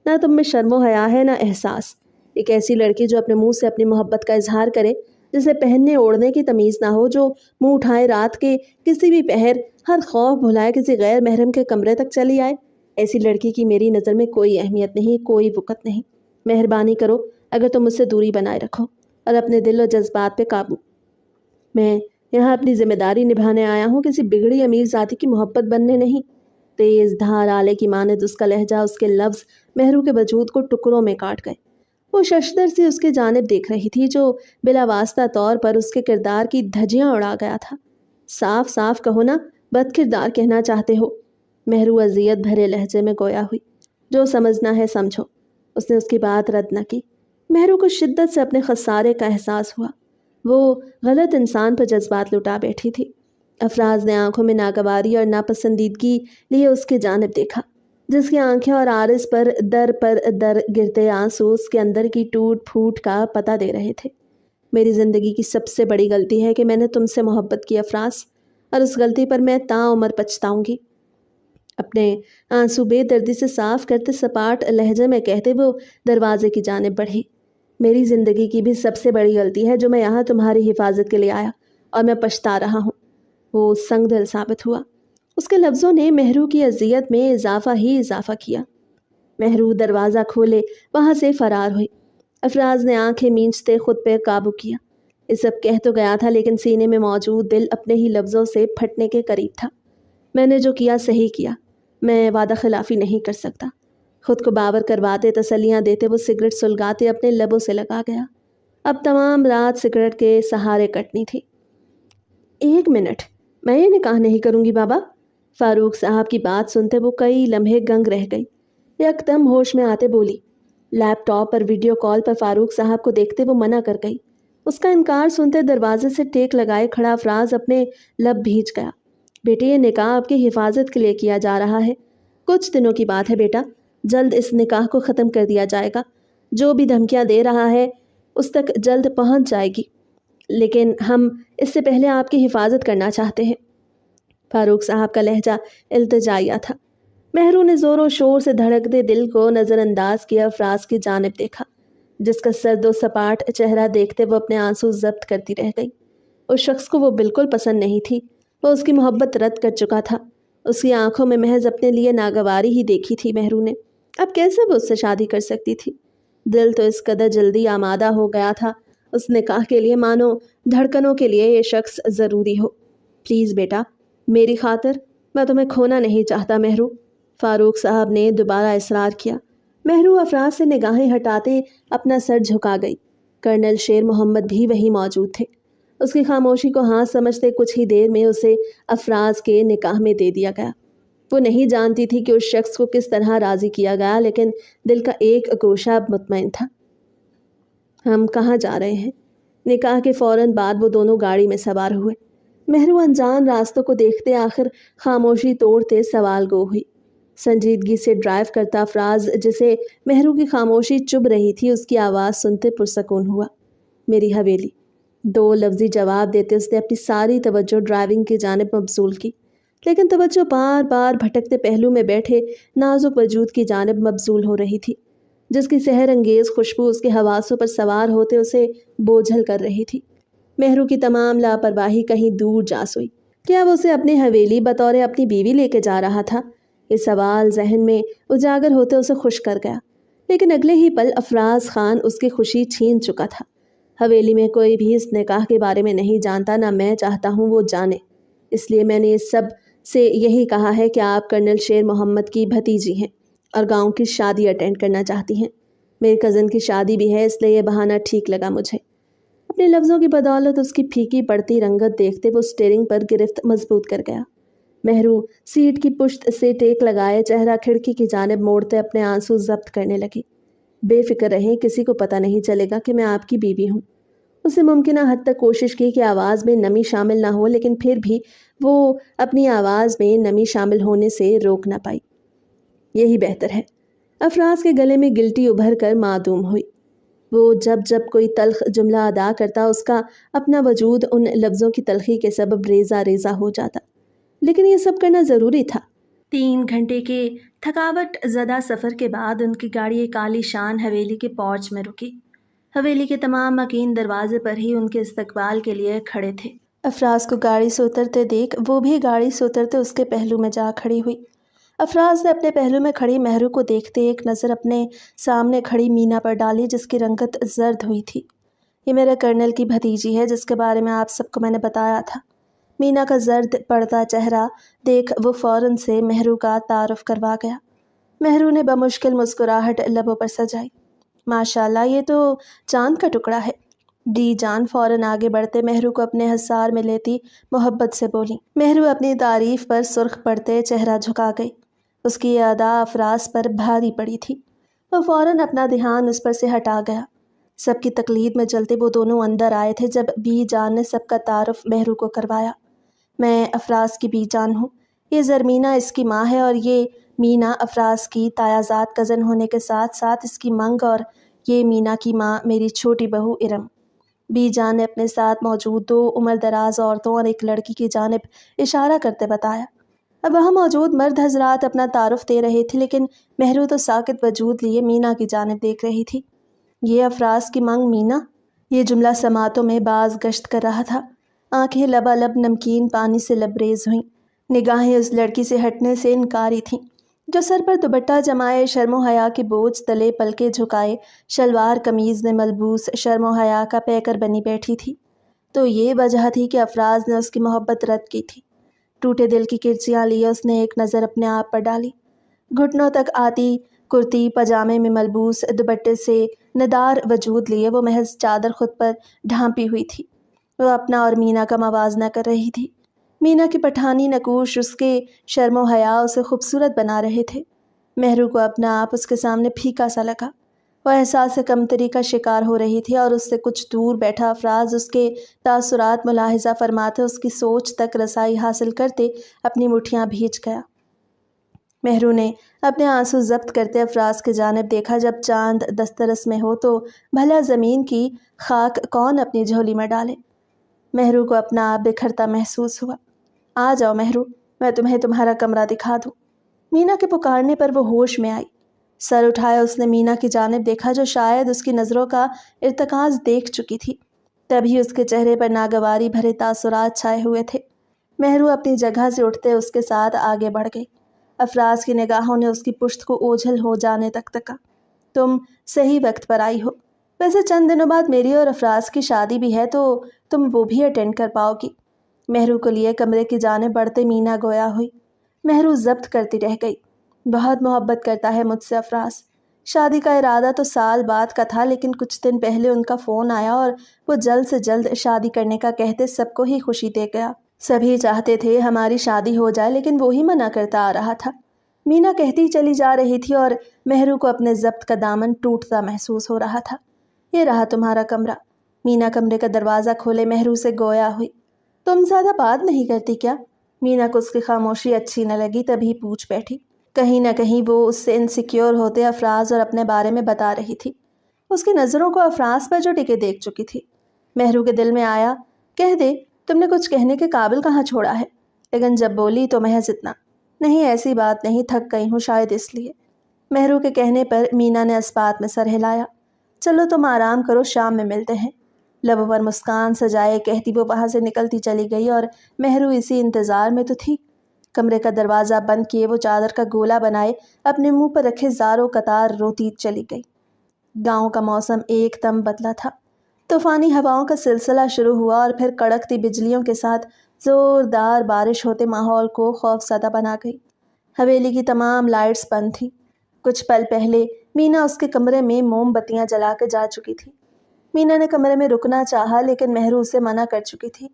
نہ تم میں شرم و حیا ہے نہ احساس۔ ایک ایسی لڑکی جو اپنے منہ سے اپنی محبت کا اظہار کرے، جسے پہننے اوڑھنے کی تمیز نہ ہو، جو منہ اٹھائے رات کے کسی بھی پہر ہر خوف بھلائے کسی غیر محرم کے کمرے تک چلی آئے، ایسی لڑکی کی میری نظر میں کوئی اہمیت نہیں، کوئی وقت نہیں۔ مہربانی کرو اگر تم مجھ سے دوری بنائے رکھو اور اپنے دل و جذبات پہ قابو۔ میں یہاں اپنی ذمہ داری نبھانے آیا ہوں، کسی بگڑی امیر ذاتی کی محبت بننے نہیں۔ تیز دھار آلے کی مانند اس کا لہجہ، اس کے لفظ مہرو کے وجود کو ٹکڑوں میں کاٹ گئے۔ وہ ششدر سی اس کے جانب دیکھ رہی تھی، جو بلا واسطہ طور پر اس کے کردار کی دھجیاں اڑا گیا تھا۔ صاف صاف کہو نا، بد کردار کہنا چاہتے ہو؟ مہرو اذیت بھرے لہجے میں گویا ہوئی۔ جو سمجھنا ہے سمجھو۔ اس نے اس کی بات رد نہ کی۔ مہرو کو شدت سے اپنے خسارے کا احساس ہوا۔ وہ غلط انسان پر جذبات لٹا بیٹھی تھی۔ افراز نے آنکھوں میں ناگواری اور ناپسندیدگی لیے اس کے جانب دیکھا، جس کی آنکھیں اور عارض پر در گرتے آنسو اس کے اندر کی ٹوٹ پھوٹ کا پتہ دے رہے تھے۔ میری زندگی کی سب سے بڑی غلطی ہے کہ میں نے تم سے محبت کی افراز، اور اس غلطی پر میں تا عمر پچھتاؤں گی۔ اپنے آنسو بے دردی سے صاف کرتے سپاٹ لہجے میں کہتے وہ دروازے کی جانب بڑھی۔ میری زندگی کی بھی سب سے بڑی غلطی ہے جو میں یہاں تمہاری حفاظت کے لیے آیا، اور میں پچھتا رہا ہوں۔ وہ سنگ دل ثابت ہوا۔ اس کے لفظوں نے مہرو کی اذیت میں اضافہ ہی اضافہ کیا۔ مہرو دروازہ کھولے وہاں سے فرار ہوئی۔ افراز نے آنکھیں مینچتے خود پہ قابو کیا۔ یہ سب کہہ تو گیا تھا، لیکن سینے میں موجود دل اپنے ہی لفظوں سے پھٹنے کے قریب تھا۔ میں نے جو کیا صحیح کیا، میں وعدہ خلافی نہیں کر سکتا۔ خود کو باور کرواتے، تسلیاں دیتے، وہ سگریٹ سلگاتے اپنے لبوں سے لگا گیا۔ اب تمام رات سگریٹ کے سہارے کٹنی تھی۔ 1 منٹ، میں یہ نکاح نہیں کروں گی بابا۔ فاروق صاحب کی بات سنتے وہ کئی لمحے گنگ رہ گئی۔ یکدم ہوش میں آتے بولی۔ لیپ ٹاپ پر ویڈیو کال پر فاروق صاحب کو دیکھتے وہ منع کر گئی۔ اس کا انکار سنتے دروازے سے ٹیک لگائے کھڑا افراز اپنے لب بھیج گیا۔ بیٹے، یہ نکاح آپ کی حفاظت کے لیے کیا جا رہا ہے۔ کچھ دنوں کی بات ہے بیٹا، جلد اس نکاح کو ختم کر دیا جائے گا۔ جو بھی دھمکیاں دے رہا ہے اس تک جلد پہنچ جائے گی، لیکن ہم اس سے پہلے آپ کی حفاظت کرنا چاہتے ہیں۔ فاروق صاحب کا لہجہ التجائیہ تھا۔ مہرو نے زور و شور سے دھڑکتے دل کو نظر انداز کیا، افراز کی جانب دیکھا، جس کا سرد و سپاٹ چہرہ دیکھتے وہ اپنے آنسو ضبط کرتی رہ گئی۔ اس شخص کو وہ بالکل پسند نہیں تھی۔ وہ اس کی محبت رد کر چکا تھا۔ اس کی آنکھوں میں محض اپنے لیے ناگواری ہی دیکھی تھی مہرو نے۔ اب کیسے وہ اس سے شادی کر سکتی تھی؟ دل تو اس قدر جلدی آمادہ ہو گیا تھا اس نکاح کے لیے، مانو دھڑکنوں کے لیے یہ شخص ضروری ہو۔ پلیز بیٹا، میری خاطر، میں تمہیں کھونا نہیں چاہتا مہرو، فاروق صاحب نے دوبارہ اصرار کیا۔ مہرو افراز سے نگاہیں ہٹاتے اپنا سر جھکا گئی۔ کرنل شیر محمد بھی وہیں موجود تھے۔ اس کی خاموشی کو ہاں سمجھتے کچھ ہی دیر میں اسے افراز کے نکاح میں دے دیا گیا۔ وہ نہیں جانتی تھی کہ اس شخص کو کس طرح راضی کیا گیا، لیکن دل کا ایک گوشہ اب مطمئن تھا۔ ہم کہاں جا رہے ہیں؟ نکاح کے فوراً بعد وہ دونوں گاڑی میں سوار ہوئے۔ مہرو انجان راستوں کو دیکھتے آخر خاموشی توڑتے سوال گو ہوئی۔ سنجیدگی سے ڈرائیو کرتا افراز، جسے مہرو کی خاموشی چبھ رہی تھی، اس کی آواز سنتے پرسکون ہوا۔ میری حویلی۔ 2 لفظی جواب دیتے اس نے اپنی ساری توجہ ڈرائیونگ کی جانب مبذول کی، لیکن توجہ بار بار بھٹکتے پہلو میں بیٹھے نازک وجود کی جانب مبذول ہو رہی تھی، جس کی سحر انگیز خوشبو اس کے حواسوں پر سوار ہوتے اسے بوجھل کر رہی تھی۔ مہرو کی تمام لاپرواہی کہیں دور جا سوئی۔ کیا وہ اسے اپنی حویلی بطور اپنی بیوی لے کے جا رہا تھا؟ یہ سوال ذہن میں اجاگر ہوتے اسے خوش کر گیا، لیکن اگلے ہی پل افراز خان اس کی خوشی چھین چکا تھا۔ حویلی میں کوئی بھی اس نکاح کے بارے میں نہیں جانتا، نہ میں چاہتا ہوں وہ جانے۔ اس لیے میں نے اس سب سے یہی کہا ہے کہ آپ کرنل شیر محمد کی بھتیجی ہیں اور گاؤں کی شادی اٹینڈ کرنا چاہتی ہیں۔ میری کزن کی شادی بھی ہے، اس لیے یہ بہانہ ٹھیک لگا مجھے۔ اپنے لفظوں کی بدولت اس کی پھیکی پڑتی رنگت دیکھتے وہ اسٹیئرنگ پر گرفت مضبوط کر گیا۔ مہرو سیٹ کی پشت سے ٹیک لگائے چہرہ کھڑکی کی جانب موڑتے اپنے آنسو ضبط کرنے لگی۔ بے فکر رہیں، کسی کو پتہ نہیں چلے گا کہ میں آپ کی بیوی ہوں۔ اس نے ممکنہ حد تک کوشش کی کہ آواز میں نمی شامل نہ ہو، لیکن پھر بھی وہ اپنی آواز میں نمی شامل ہونے سے روک نہ پائی۔ یہی بہتر ہے۔ افراز کے گلے میں گلٹی ابھر کر معدوم ہوئی۔ وہ جب جب کوئی تلخ جملہ ادا کرتا، اس کا اپنا وجود ان لفظوں کی تلخی کے سبب ریزہ ریزہ ہو جاتا، لیکن یہ سب کرنا ضروری تھا۔ 3 گھنٹے کے تھکاوٹ زدہ سفر کے بعد ان کی گاڑی ایک عالی شان حویلی کے پورچ میں رکی۔ حویلی کے تمام مکین دروازے پر ہی ان کے استقبال کے لیے کھڑے تھے۔ افراز کو گاڑی سے اترتے دیکھ وہ بھی گاڑی سے اترتے اس کے پہلو میں جا کھڑی ہوئی۔ افراز نے اپنے پہلو میں کھڑی مہرو کو دیکھتے ایک نظر اپنے سامنے کھڑی مینا پر ڈالی، جس کی رنگت زرد ہوئی تھی۔ یہ میرے کرنل کی بھتیجی ہے، جس کے بارے میں آپ سب کو میں نے بتایا تھا۔ مینا کا زرد پڑتا چہرہ دیکھ وہ فوراً سے مہرو کا تعارف کروا گیا۔ مہرو نے بمشکل مسکراہٹ لبوں پر سجائی۔ ماشاءاللہ، یہ تو چاند کا ٹکڑا ہے۔ دی جان فوراً آگے بڑھتے مہرو کو اپنے حصار میں لیتی محبت سے بولی۔ مہرو اپنی تعریف پر سرخ پڑتے چہرہ جھکا گئی۔ اس کی یہ ادا افراز پر بھاری پڑی تھی۔ وہ فوراً اپنا دھیان اس پر سے ہٹا گیا۔ سب کی تقلید میں چلتے وہ دونوں اندر آئے تھے جب بی جان نے سب کا تعارف مہرو کو کروایا۔ میں افراز کی بی جان ہوں، یہ زرمینہ اس کی ماں ہے، اور یہ مینا افراز کی تایازاد کزن ہونے کے ساتھ ساتھ اس کی منگ، اور یہ مینا کی ماں میری چھوٹی بہو ارم۔ بی جان نے اپنے ساتھ موجود 2 عمر دراز عورتوں اور ایک لڑکی کی جانب اشارہ کرتے بتایا۔ اب وہاں موجود مرد حضرات اپنا تعارف دے رہے تھے، لیکن مہرو تو ساکت وجود لیے مینا کی جانب دیکھ رہی تھی۔ یہ افراز کی منگ مینا؟ یہ جملہ سماعتوں میں باز گشت کر رہا تھا۔ آنکھیں لبالب نمکین پانی سے لبریز ہوئیں۔ نگاہیں اس لڑکی سے ہٹنے سے انکاری تھیں، جو سر پر دوپٹہ جمائے شرم و حیا کے بوجھ تلے پلکے جھکائے شلوار قمیض میں ملبوس شرم و حیا کا پیکر بنی بیٹھی تھی۔ تو یہ وجہ تھی کہ افراز نے اس کی محبت رد کی تھی۔ ٹوٹے دل کی کرچیاں لیے اس نے ایک نظر اپنے آپ پر ڈالی۔ گھٹنوں تک آتی کرتی پاجامے میں ملبوس دوپٹے سے ندار وجود لیے وہ محض چادر خود پر ڈھانپی ہوئی تھی۔ وہ اپنا اور مینا کا موازنہ کر رہی تھی۔ مینا کی پٹھانی نقوش اس کے شرم و حیا اسے خوبصورت بنا رہے تھے۔ مہرو کو اپنا آپ اس کے سامنے پھیکا سا لگا۔ وہ احساس کمتری کا شکار ہو رہی تھی، اور اس سے کچھ دور بیٹھا افراز اس کے تاثرات ملاحظہ فرماتے اس کی سوچ تک رسائی حاصل کرتے اپنی مٹھیاں بھیج گیا۔ مہرو نے اپنے آنسو ضبط کرتے افراز کی جانب دیکھا۔ جب چاند دسترس میں ہو تو بھلا زمین کی خاک کون اپنی جھولی میں ڈالے؟ مہرو کو اپنا آپ بکھرتا محسوس ہوا۔ آ جاؤ مہرو، میں تمہیں تمہارا کمرہ دکھا دوں۔ مینا کے پکارنے پر وہ ہوش میں آئی۔ سر اٹھایا اس نے مینا کی جانب دیکھا، جو شاید اس کی نظروں کا ارتکاز دیکھ چکی تھی۔ تبھی اس کے چہرے پر ناگواری بھرے تاثرات چھائے ہوئے تھے۔ مہرو اپنی جگہ سے اٹھتے اس کے ساتھ آگے بڑھ گئی۔ افراز کی نگاہوں نے اس کی پشت کو اوجھل ہو جانے تک تکا۔ تم صحیح وقت پر آئی ہو۔ ویسے چند دنوں بعد میری اور افراز کی شادی بھی ہے، تو تم وہ بھی اٹینڈ کر پاؤ گی۔ مہرو کو لیے کمرے کی جانب بڑھتے مینا گویا ہوئی۔ مہرو ضبط کرتی رہ گئی۔ بہت محبت کرتا ہے مجھ سے افراز۔ شادی کا ارادہ تو سال بعد کا تھا، لیکن کچھ دن پہلے ان کا فون آیا اور وہ جلد سے جلد شادی کرنے کا کہتے سب کو ہی خوشی دے گیا۔ سبھی چاہتے تھے ہماری شادی ہو جائے، لیکن وہی منع کرتا آ رہا تھا۔ مینا کہتی چلی جا رہی تھی، اور مہرو کو اپنے ضبط کا دامن ٹوٹتا محسوس ہو رہا تھا۔ یہ رہا تمہارا کمرہ۔ مینا کمرے کا دروازہ کھولے مہرو سے گویا ہوئی۔ تم زیادہ بات نہیں کرتی کیا؟ مینا کو اس کی خاموشی اچھی نہ لگی، تبھی پوچھ بیٹھی۔ کہیں نہ کہیں وہ اس سے انسیکیور ہوتے افراز اور اپنے بارے میں بتا رہی تھی۔ اس کی نظروں کو افراز پر جو ٹکے دیکھ چکی تھی۔ مہرو کے دل میں آیا، کہہ دے تم نے کچھ کہنے کے قابل کہاں چھوڑا ہے، لیکن جب بولی تو محض اتنا، نہیں ایسی بات نہیں، تھک گئی ہوں شاید اس لیے۔ مہرو کے کہنے پر مینا نے اسپات میں سر ہلایا۔ چلو تم آرام کرو، شام میں ملتے ہیں۔ لبوں پر مسکان سجائے کہتی وہ وہاں سے نکلتی چلی گئی، اور مہرو اسی انتظار میں تو تھی۔ کمرے کا دروازہ بند کیے وہ چادر کا گولا بنائے اپنے منہ پر رکھے زاروں قطار روتی چلی گئی۔ گاؤں کا موسم ایک دم بدلا تھا۔ طوفانی ہواؤں کا سلسلہ شروع ہوا، اور پھر کڑکتی بجلیوں کے ساتھ زوردار بارش ہوتے ماحول کو خوف زدہ بنا گئی۔ حویلی کی تمام لائٹس بند تھیں۔ کچھ پل پہلے مینا اس کے کمرے میں موم بتیاں جلا کے جا چکی تھی۔ مینا نے کمرے میں رکنا چاہا، لیکن مہرو اسے منع کر چکی تھی۔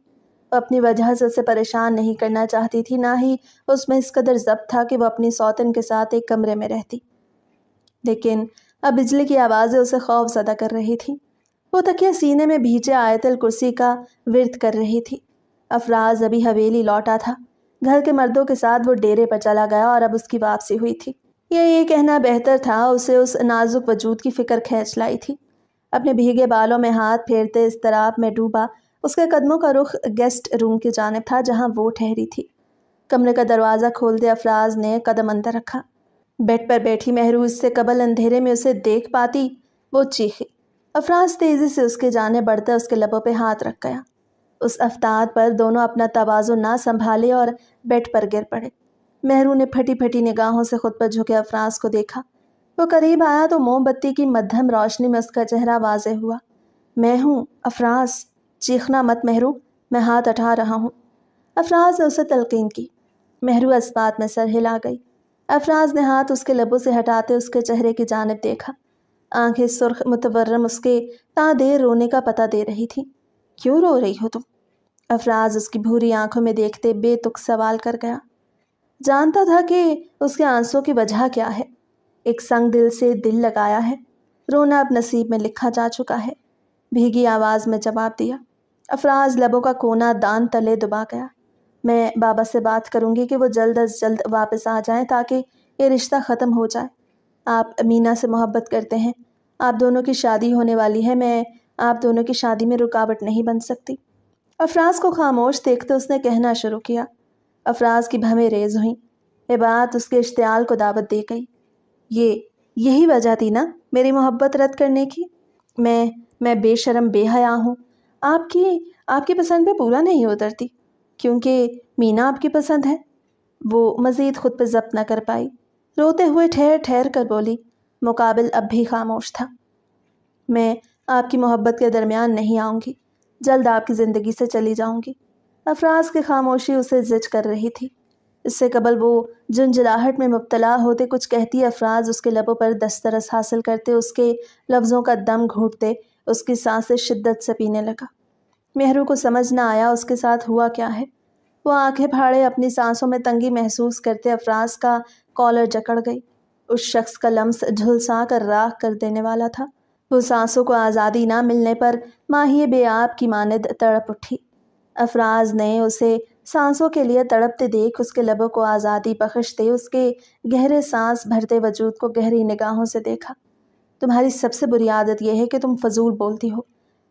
وہ اپنی وجہ سے اسے پریشان نہیں کرنا چاہتی تھی، نہ ہی اس میں اس قدر ضبط تھا کہ وہ اپنی سوتن کے ساتھ ایک کمرے میں رہتی۔ لیکن اب بجلی کی آوازیں اسے خوف زدہ کر رہی تھی۔ وہ تکیہ سینے میں بھیجے آیت الکرسی کا ورد کر رہی تھی۔ افراز ابھی حویلی لوٹا تھا۔ گھر کے مردوں کے ساتھ وہ ڈیرے پر چلا گیا اور اب اس کی واپسی ہوئی تھی۔ یہ کہنا بہتر تھا، اسے اس نازک وجود کی فکر کھینچ لائی تھی۔ اپنے بھیگے بالوں میں ہاتھ پھیرتے اضطراب میں ڈوبا، اس کے قدموں کا رخ گیسٹ روم کی جانب تھا جہاں وہ ٹھہری تھی۔ کمرے کا دروازہ کھولتے افراز نے قدم اندر رکھا۔ بیڈ پر بیٹھی مہرو اس سے قبل اندھیرے میں اسے دیکھ پاتی وہ چیخی۔ افراز تیزی سے اس کے جانے بڑھتے اس کے لبوں پہ ہاتھ رکھ گیا۔ اس افتاد پر دونوں اپنا توازن نہ سنبھالے اور بیڈ پر گر پڑے۔ مہرو نے پھٹی پھٹی نگاہوں سے خود پر جھکے افراز کو دیکھا۔ وہ قریب آیا تو موم بتی کی مدھم روشنی میں اس کا چہرہ واضح ہوا۔ میں ہوں افراز، چیخنا مت مہرو، میں ہاتھ اٹھا رہا ہوں۔ افراز نے اسے تلقین کی۔ مہرو اس بات میں سر ہلا گئی۔ افراز نے ہاتھ اس کے لبوں سے ہٹاتے اس کے چہرے کی جانب دیکھا۔ آنکھیں سرخ متورم اس کے تا دیر رونے کا پتہ دے رہی تھی۔ کیوں رو رہی ہو تم؟ افراز اس کی بھوری آنکھوں میں دیکھتے بے تک سوال کر گیا۔ جانتا تھا کہ اس کے آنسوں کی وجہ کیا ہے۔ ایک سنگ دل سے دل لگایا ہے، رونا اب نصیب میں لکھا جا چکا ہے، بھیگی آواز میں جواب دیا۔ افراز لبوں کا کونا دان تلے دبا گیا۔ میں بابا سے بات کروں گی کہ وہ جلد از جلد واپس آ جائیں تاکہ یہ رشتہ ختم ہو جائے۔ آپ مینا سے محبت کرتے ہیں، آپ دونوں کی شادی ہونے والی ہے، میں آپ دونوں کی شادی میں رکاوٹ نہیں بن سکتی۔ افراز کو خاموش دیکھتے اس نے کہنا شروع کیا۔ افراز کی بھویں ریز ہوئیں۔ یہ بات اس کے اشتعال کو دعوت دے گئی۔ یہی وجہ تھی نا میری محبت رد کرنے کی؟ میں بے شرم بے حیا ہوں، آپ کی پسند پہ پورا نہیں اترتی، کیونکہ مینا آپ کی پسند ہے۔ وہ مزید خود پہ ضبط نہ کر پائی، روتے ہوئے ٹھہر ٹھہر کر بولی۔ مقابل اب بھی خاموش تھا۔ میں آپ کی محبت کے درمیان نہیں آؤں گی، جلد آپ کی زندگی سے چلی جاؤں گی۔ افراز کی خاموشی اسے زج کر رہی تھی۔ اس سے قبل وہ جنجلاہٹ میں مبتلا ہوتے کچھ کہتی افراز اس کے لبوں پر دسترس حاصل کرتے اس کے لفظوں کا دم گھونٹتے اس کی سانسیں شدت سے پینے لگا۔ مہرو کو سمجھ نہ آیا اس کے ساتھ ہوا کیا ہے۔ وہ آنکھیں پھاڑے اپنی سانسوں میں تنگی محسوس کرتے افراز کا کالر جکڑ گئی۔ اس شخص کا لمس جھلسا کر راکھ کر دینے والا تھا۔ وہ سانسوں کو آزادی نہ ملنے پر ماہی بے آب کی مانند تڑپ اٹھی۔ افراز نے اسے سانسوں کے لیے تڑپتے دیکھ اس کے لبوں کو آزادی بخشتے اس کے گہرے سانس بھرتے وجود کو گہری نگاہوں سے دیکھا۔ تمہاری سب سے بری عادت یہ ہے کہ تم فضول بولتی ہو۔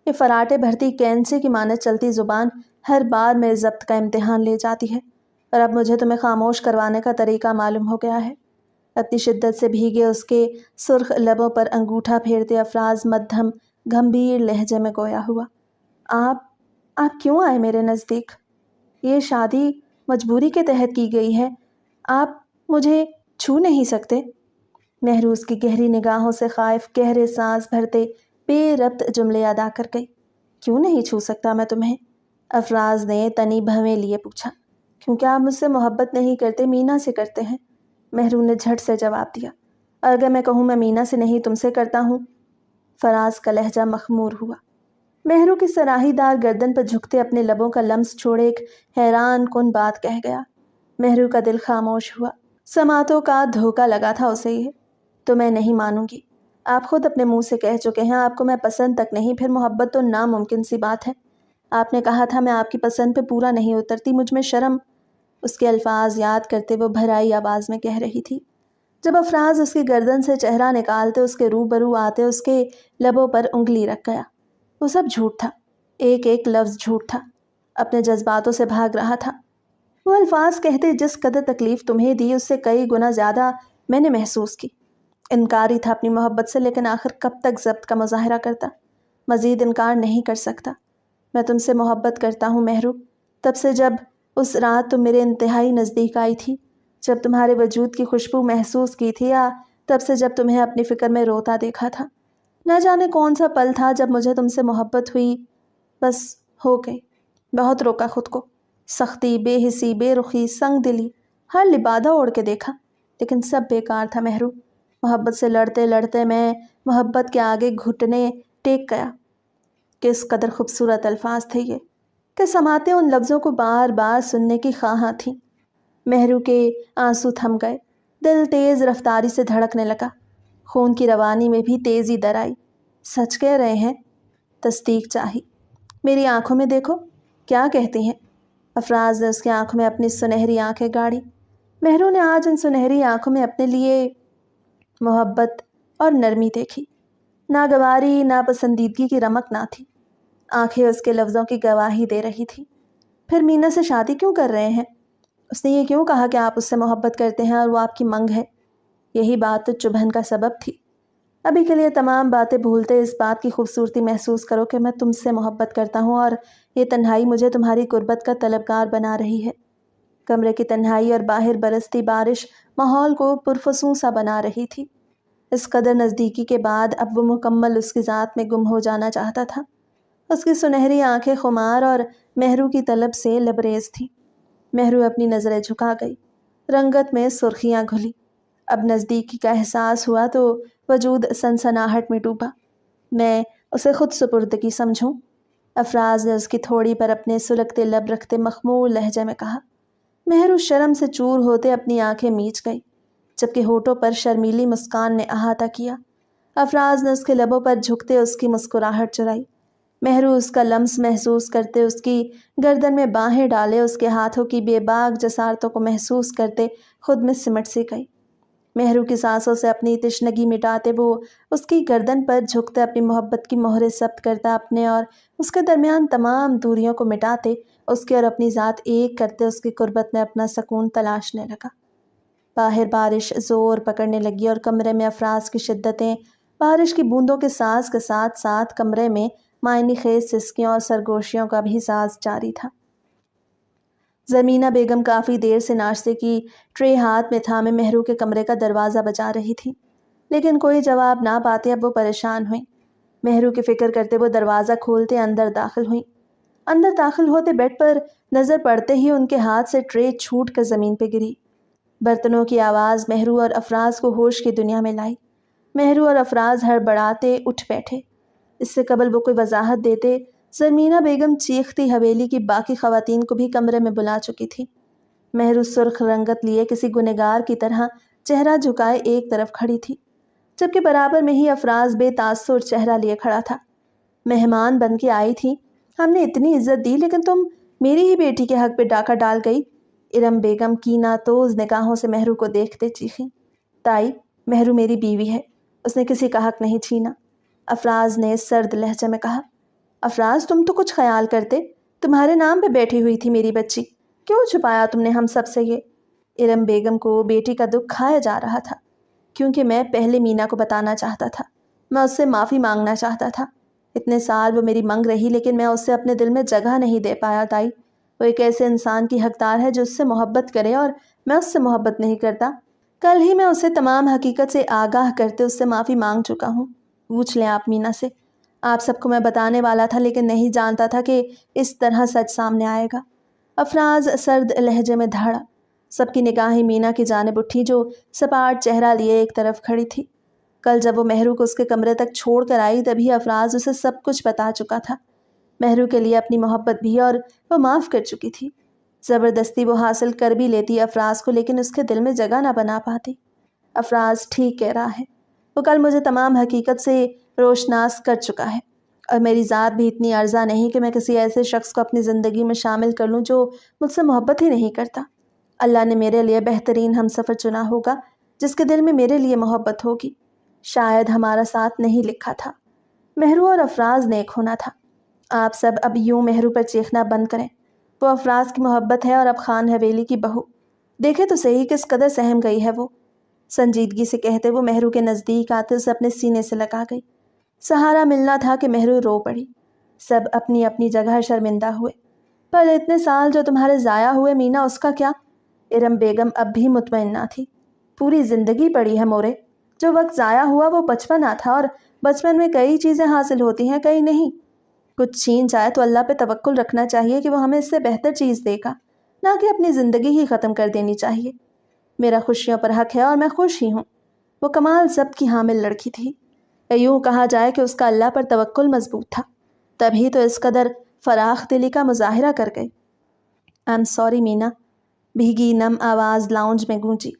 یہ فراٹے بھرتی کینچے کی مانند چلتی زبان ہر بار میرے ضبط کا امتحان لے جاتی ہے، اور اب مجھے تمہیں خاموش کروانے کا طریقہ معلوم ہو گیا ہے۔ اپنی شدت سے بھیگے اس کے سرخ لبوں پر انگوٹھا پھیرتے افراز مدھم گمبھیر لہجے میں گویا ہوا۔ آپ کیوں آئے میرے نزدیک؟ یہ شادی مجبوری کے تحت کی گئی ہے، آپ مجھے چھو نہیں سکتے۔ مہرو اس کی گہری نگاہوں سے خائف گہرے سانس بھرتے بے ربط جملے ادا کر گئی۔ کیوں نہیں چھو سکتا میں تمہیں؟ افراز نے تنی بھویں لیے پوچھا۔ کیونکہ آپ مجھ سے محبت نہیں کرتے، مینا سے کرتے ہیں، مہرو نے جھٹ سے جواب دیا۔ اور اگر میں کہوں میں مینا سے نہیں تم سے کرتا ہوں؟ فراز کا لہجہ مخمور ہوا۔ مہرو کی سراہی دار گردن پر جھکتے اپنے لبوں کا لمس چھوڑے ایک حیران کن بات کہہ گیا۔ مہرو کا دل خاموش ہوا۔ سماعتوں کا دھوکہ لگا تھا اسے یہ۔ تو میں نہیں مانوں گی۔ آپ خود اپنے منہ سے کہہ چکے ہیں آپ کو میں پسند تک نہیں، پھر محبت تو ناممکن سی بات ہے۔ آپ نے کہا تھا میں آپ کی پسند پہ پورا نہیں اترتی، مجھ میں شرم۔ اس کے الفاظ یاد کرتے وہ بھرائی آواز میں کہہ رہی تھی۔ جب افراز اس کی گردن سے چہرہ نکالتے اس کے روبرو آتے اس کے لبوں پر انگلی رکھ گیا۔ وہ سب جھوٹ تھا، ایک ایک لفظ جھوٹ تھا، اپنے جذباتوں سے بھاگ رہا تھا۔ وہ الفاظ کہتے جس قدر تکلیف تمہیں دی اس سے کئی گنا زیادہ میں نے محسوس کی۔ انکاری تھا اپنی محبت سے، لیکن آخر کب تک ضبط کا مظاہرہ کرتا؟ مزید انکار نہیں کر سکتا۔ میں تم سے محبت کرتا ہوں مہرو، تب سے جب اس رات تم میرے انتہائی نزدیک آئی تھی، جب تمہارے وجود کی خوشبو محسوس کی تھی، یا تب سے جب تمہیں اپنی فکر میں روتا دیکھا تھا۔ نہ جانے کون سا پل تھا جب مجھے تم سے محبت ہوئی، بس ہو گئی۔ بہت روکا خود کو، سختی، بے حسی، بے رخی، سنگ دلی، ہر لبادہ اوڑھ کے دیکھا، لیکن سب بیکار تھا مہرو۔ محبت سے لڑتے لڑتے میں محبت کے آگے گھٹنے ٹیک گیا۔ کس قدر خوبصورت الفاظ تھے یہ، کہ سماعتیں ان لفظوں کو بار بار سننے کی خواہاں تھیں۔ مہرو کے آنسو تھم گئے، دل تیز رفتاری سے دھڑکنے لگا۔ خون کی روانی میں بھی تیزی در آئی۔ سچ کہہ رہے ہیں؟ تصدیق چاہی۔ میری آنکھوں میں دیکھو، کیا کہتی ہیں؟ افراز نے اس کی آنکھوں میں اپنی سنہری آنکھیں گاڑی۔ مہرو نے آج ان سنہری آنکھوں میں اپنے لیے محبت اور نرمی دیکھی، ناگواری ناپسندیدگی کی رمق نہ تھی۔ آنکھیں اس کے لفظوں کی گواہی دے رہی تھی۔ پھر مینا سے شادی کیوں کر رہے ہیں؟ اس نے یہ کیوں کہا کہ آپ اس سے محبت کرتے ہیں اور وہ آپ کی منگ ہے؟ یہی بات تو چبھن کا سبب تھی۔ ابھی کے لیے تمام باتیں بھولتے اس بات کی خوبصورتی محسوس کرو کہ میں تم سے محبت کرتا ہوں اور یہ تنہائی مجھے تمہاری قربت کا طلبگار بنا رہی ہے۔ کمرے کی تنہائی اور باہر برستی بارش ماحول کو پرفسوں سا بنا رہی تھی۔ اس قدر نزدیکی کے بعد اب وہ مکمل اس کی ذات میں گم ہو جانا چاہتا تھا۔ اس کی سنہری آنکھیں خمار اور مہرو کی طلب سے لبریز تھی۔ مہرو اپنی نظریں جھکا گئی، رنگت میں سرخیاں گھلی۔ اب نزدیکی کا احساس ہوا تو وجود سنسناہٹ میں ڈوبا۔ میں اسے خود سپردگی سمجھوں؟ افراز نے اس کی تھوڑی پر اپنے سلگتے لب رکھتے مخمور لہجے میں کہا۔ مہرو شرم سے چور ہوتے اپنی آنکھیں میچ گئی، جبکہ ہونٹوں پر شرمیلی مسکان نے احاطہ کیا۔ افراز نے اس کے لبوں پر جھکتے اس کی مسکراہٹ چرائی۔ مہرو اس کا لمس محسوس کرتے، اس کی گردن میں باہیں ڈالے، اس کے ہاتھوں کی بے باک جسارتوں کو محسوس کرتے خود میں سمٹ سی گئی۔ مہرو کی سانسوں سے اپنی تشنگی مٹاتے وہ اس کی گردن پر جھکتے اپنی محبت کی مہریں ثبت کرتا، اپنے اور اس کے درمیان تمام دوریوں کو مٹاتے، اس کی اور اپنی ذات ایک کرتے اس کی قربت میں اپنا سکون تلاشنے لگا۔ باہر بارش زور پکڑنے لگی اور کمرے میں افراز کی شدتیں بارش کی بوندوں کے ساز کے ساتھ ساتھ کمرے میں معنی خیز سسکیوں اور سرگوشیوں کا بھی ساز جاری تھا۔ زمینہ بیگم کافی دیر سے ناشتے کی ٹرے ہاتھ میں تھامے مہرو کے کمرے کا دروازہ بجا رہی تھی، لیکن کوئی جواب نہ پاتے اب وہ پریشان ہوئیں۔ مہرو کی فکر کرتے وہ دروازہ کھولتے اندر داخل ہوئیں۔ اندر داخل ہوتے بیڈ پر نظر پڑتے ہی ان کے ہاتھ سے ٹرے چھوٹ کر زمین پہ گری۔ برتنوں کی آواز مہرو اور افراز کو ہوش کی دنیا میں لائی۔ مہرو اور افراز ہڑبڑاتے اٹھ بیٹھے۔ اس سے قبل وہ کوئی وضاحت دیتے، زمینہ بیگم چیختی حویلی کی باقی خواتین کو بھی کمرے میں بلا چکی تھی۔ مہرو سرخ رنگت لیے کسی گنہگار کی طرح چہرہ جھکائے ایک طرف کھڑی تھی، جبکہ برابر میں ہی افراز بے تاثر چہرہ لیے کھڑا تھا۔ مہمان بن کے آئی تھی، ہم نے اتنی عزت دی، لیکن تم میری ہی بیٹی کے حق پہ ڈاکہ ڈال گئی۔ ارم بیگم کینہ توز نگاہوں سے مہرو کو دیکھتے چیخیں۔ تائی، مہرو میری بیوی ہے، اس نے کسی کا حق نہیں چھینا، افراز نے سرد لہجے میں کہا۔ افراز، تم تو کچھ خیال کرتے، تمہارے نام پہ بیٹھی ہوئی تھی میری بچی، کیوں چھپایا تم نے ہم سب سے یہ؟ ارم بیگم کو بیٹی کا دکھ کھایا جا رہا تھا، کیونکہ میں پہلے مینا کو بتانا چاہتا تھا، میں اس سے معافی مانگنا چاہتا تھا۔ اتنے سال وہ میری منگ رہی، لیکن میں اس سے اپنے دل میں جگہ نہیں دے پایا تائی۔ وہ ایک ایسے انسان کی حقدار ہے جو اس سے محبت کرے اور میں اس سے محبت نہیں کرتا۔ کل ہی میں اسے تمام حقیقت سے آگاہ کرتے اس سے معافی مانگ چکا ہوں۔ پوچھ لیں آپ مینا سے، آپ سب کو میں بتانے والا تھا، لیکن نہیں جانتا تھا کہ اس طرح سچ سامنے آئے گا۔ افراز سرد لہجے میں دھاڑا۔ سب کی نگاہیں مینا کی جانب اٹھی جو سپاٹ چہرہ لیے ایک طرف کھڑی تھی۔ کل جب وہ مہرو کو اس کے کمرے تک چھوڑ کر آئی تبھی افراز اسے سب کچھ بتا چکا تھا، مہرو کے لیے اپنی محبت بھی، اور وہ معاف کر چکی تھی۔ زبردستی وہ حاصل کر بھی لیتی افراز کو، لیکن اس کے دل میں جگہ نہ بنا پاتی۔ افراز ٹھیک کہہ رہا ہے، وہ کل مجھے تمام حقیقت سے روشناس کر چکا ہے، اور میری ذات بھی اتنی ارزاں نہیں کہ میں کسی ایسے شخص کو اپنی زندگی میں شامل کر لوں جو مجھ سے محبت ہی نہیں کرتا۔ اللہ نے میرے لیے بہترین ہم سفر چنا ہوگا، جس کے دل میں میرے لیے محبت ہوگی۔ شاید ہمارا ساتھ نہیں لکھا تھا، مہرو اور افراز نیک ہونا تھا۔ آپ سب اب یوں مہرو پر چیخنا بند کریں، وہ افراز کی محبت ہے اور اب خان حویلی کی بہو، دیکھے تو صحیح کس قدر سہم گئی ہے وہ۔ سنجیدگی سے کہتے وہ مہرو کے نزدیک آتے اسے اپنے سینے سے لگا گئی۔ سہارا ملنا تھا کہ مہرو رو پڑی۔ سب اپنی اپنی جگہ شرمندہ ہوئے۔ پر اتنے سال جو تمہارے ضائع ہوئے مینا، اس کا کیا؟ ارم بیگم اب بھی مطمئن نہ تھی۔ پوری زندگی پڑی ہے مورے، جو وقت ضائع ہوا وہ بچپنا تھا، اور بچپن میں کئی چیزیں حاصل ہوتی ہیں، کئی نہیں۔ کچھ چھین جائے تو اللہ پہ توکل رکھنا چاہیے کہ وہ ہمیں اس سے بہتر چیز دے گا، نہ کہ اپنی زندگی ہی ختم کر دینی چاہیے۔ میرا خوشیوں پر حق ہے اور میں خوش ہی ہوں۔ وہ کمال ضبط کی حامل لڑکی تھی، یا یوں کہا جائے کہ اس کا اللہ پر توکل مضبوط تھا، تبھی تو اس قدر فراخ دلی کا مظاہرہ کر گئی۔ I'm sorry مینا، بھیگی نم آواز لاؤنج میں گونجی۔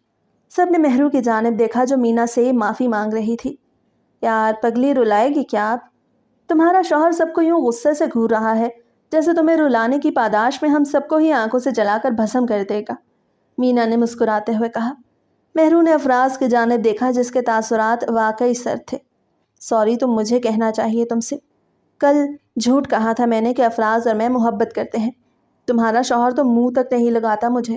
سب نے مہرو کی جانب دیکھا جو مینا سے معافی مانگ رہی تھی۔ یار پگلی، رلائے گی کیا آپ؟ تمہارا شوہر سب کو یوں غصے سے گھور رہا ہے جیسے تمہیں رلانے کی پاداش میں ہم سب کو ہی آنکھوں سے جلا کر بھسم کر دے گا، مینا نے مسکراتے ہوئے کہا۔ مہرو نے افراز کی جانب دیکھا جس کے تاثرات واقعی سرد تھے۔ سوری، تم مجھے کہنا چاہیے تم سے۔ کل جھوٹ کہا تھا میں نے کہ افراز اور میں محبت کرتے ہیں۔ تمہارا شوہر تو منہ تک نہیں لگاتا مجھے،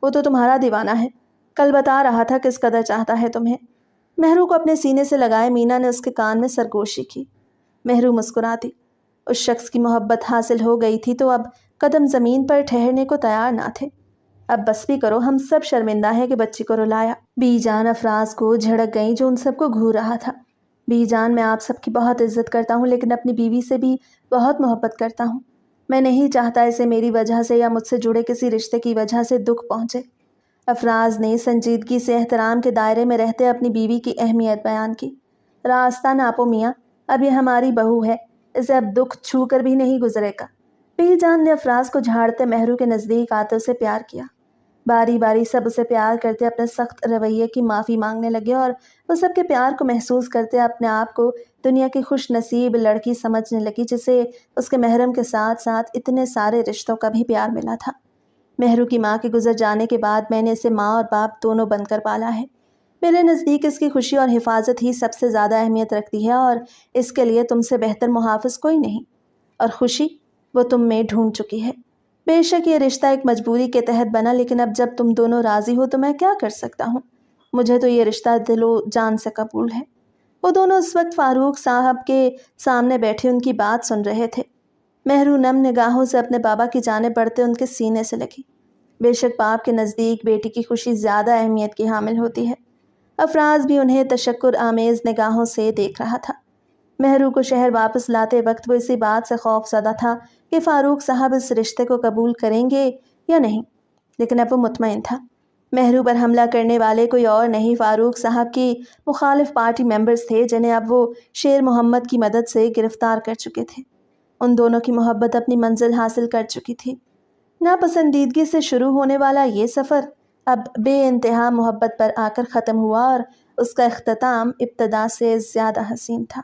وہ تو تمہارا دیوانہ ہے۔ کل بتا رہا تھا کس قدر چاہتا ہے تمہیں۔ مہرو کو اپنے سینے سے لگائے مینا نے اس کے کان میں سرگوشی کی۔ مہرو مسکراتی۔ اس شخص کی محبت حاصل ہو گئی تھی تو اب قدم زمین پر ٹھہرنے کو تیار نہ تھے۔ اب بس بھی کرو، ہم سب شرمندہ ہیں کہ بچی کو رلایا۔ بی جان افراز کو جھڑک گئی جو ان سب کو گھور رہا تھا۔ بی جان، میں آپ سب کی بہت عزت کرتا ہوں لیکن اپنی بیوی سے بھی بہت محبت کرتا ہوں۔ میں نہیں چاہتا اسے میری وجہ سے یا مجھ سے جڑے کسی رشتے کی وجہ سے دکھ پہنچے۔ افراز نے سنجیدگی سے احترام کے دائرے میں رہتے اپنی بیوی کی اہمیت بیان کی۔ راستہ ناپو میاں، اب یہ ہماری بہو ہے، اسے اب دکھ چھو کر بھی نہیں گزرے گا۔ بی جان نے افراز کو جھاڑتے مہرو کے نزدیک آتے اسے پیار کیا۔ باری باری سب اسے پیار کرتے اپنے سخت رویے کی معافی مانگنے لگے اور وہ سب کے پیار کو محسوس کرتے اپنے آپ کو دنیا کی خوش نصیب لڑکی سمجھنے لگی جسے اس کے محرم کے ساتھ ساتھ اتنے سارے رشتوں کا بھی پیار ملا تھا۔ مہرو کی ماں کے گزر جانے کے بعد میں نے اسے ماں اور باپ دونوں بن کر پالا ہے۔ میرے نزدیک اس کی خوشی اور حفاظت ہی سب سے زیادہ اہمیت رکھتی ہے اور اس کے لیے تم سے بہتر محافظ کوئی نہیں، اور خوشی وہ تم میں ڈھونڈ چکی ہے۔ بے شک یہ رشتہ ایک مجبوری کے تحت بنا، لیکن اب جب تم دونوں راضی ہو تو میں کیا کر سکتا ہوں؟ مجھے تو یہ رشتہ دل و جان سے قبول ہے۔ وہ دونوں اس وقت فاروق صاحب کے سامنے بیٹھے ان کی بات سن رہے تھے۔ مہرو نم نگاہوں سے اپنے بابا کی جانب بڑھتے ان کے سینے سے لگی۔ بے شک باپ کے نزدیک بیٹی کی خوشی زیادہ اہمیت کی حامل ہوتی ہے۔ افراز بھی انہیں تشکر آمیز نگاہوں سے دیکھ رہا تھا۔ مہرو کو شہر واپس لاتے وقت وہ اسی بات سے خوف زدہ تھا کہ فاروق صاحب اس رشتے کو قبول کریں گے یا نہیں، لیکن اب وہ مطمئن تھا۔ مہرو پر حملہ کرنے والے کوئی اور نہیں، فاروق صاحب کی مخالف پارٹی ممبرز تھے جنہیں اب وہ شیر محمد کی مدد سے گرفتار کر چکے تھے۔ ان دونوں کی محبت اپنی منزل حاصل کر چکی تھی۔ ناپسندیدگی سے شروع ہونے والا یہ سفر اب بے انتہا محبت پر آ کر ختم ہوا اور اس کا اختتام ابتدا سے زیادہ حسین تھا۔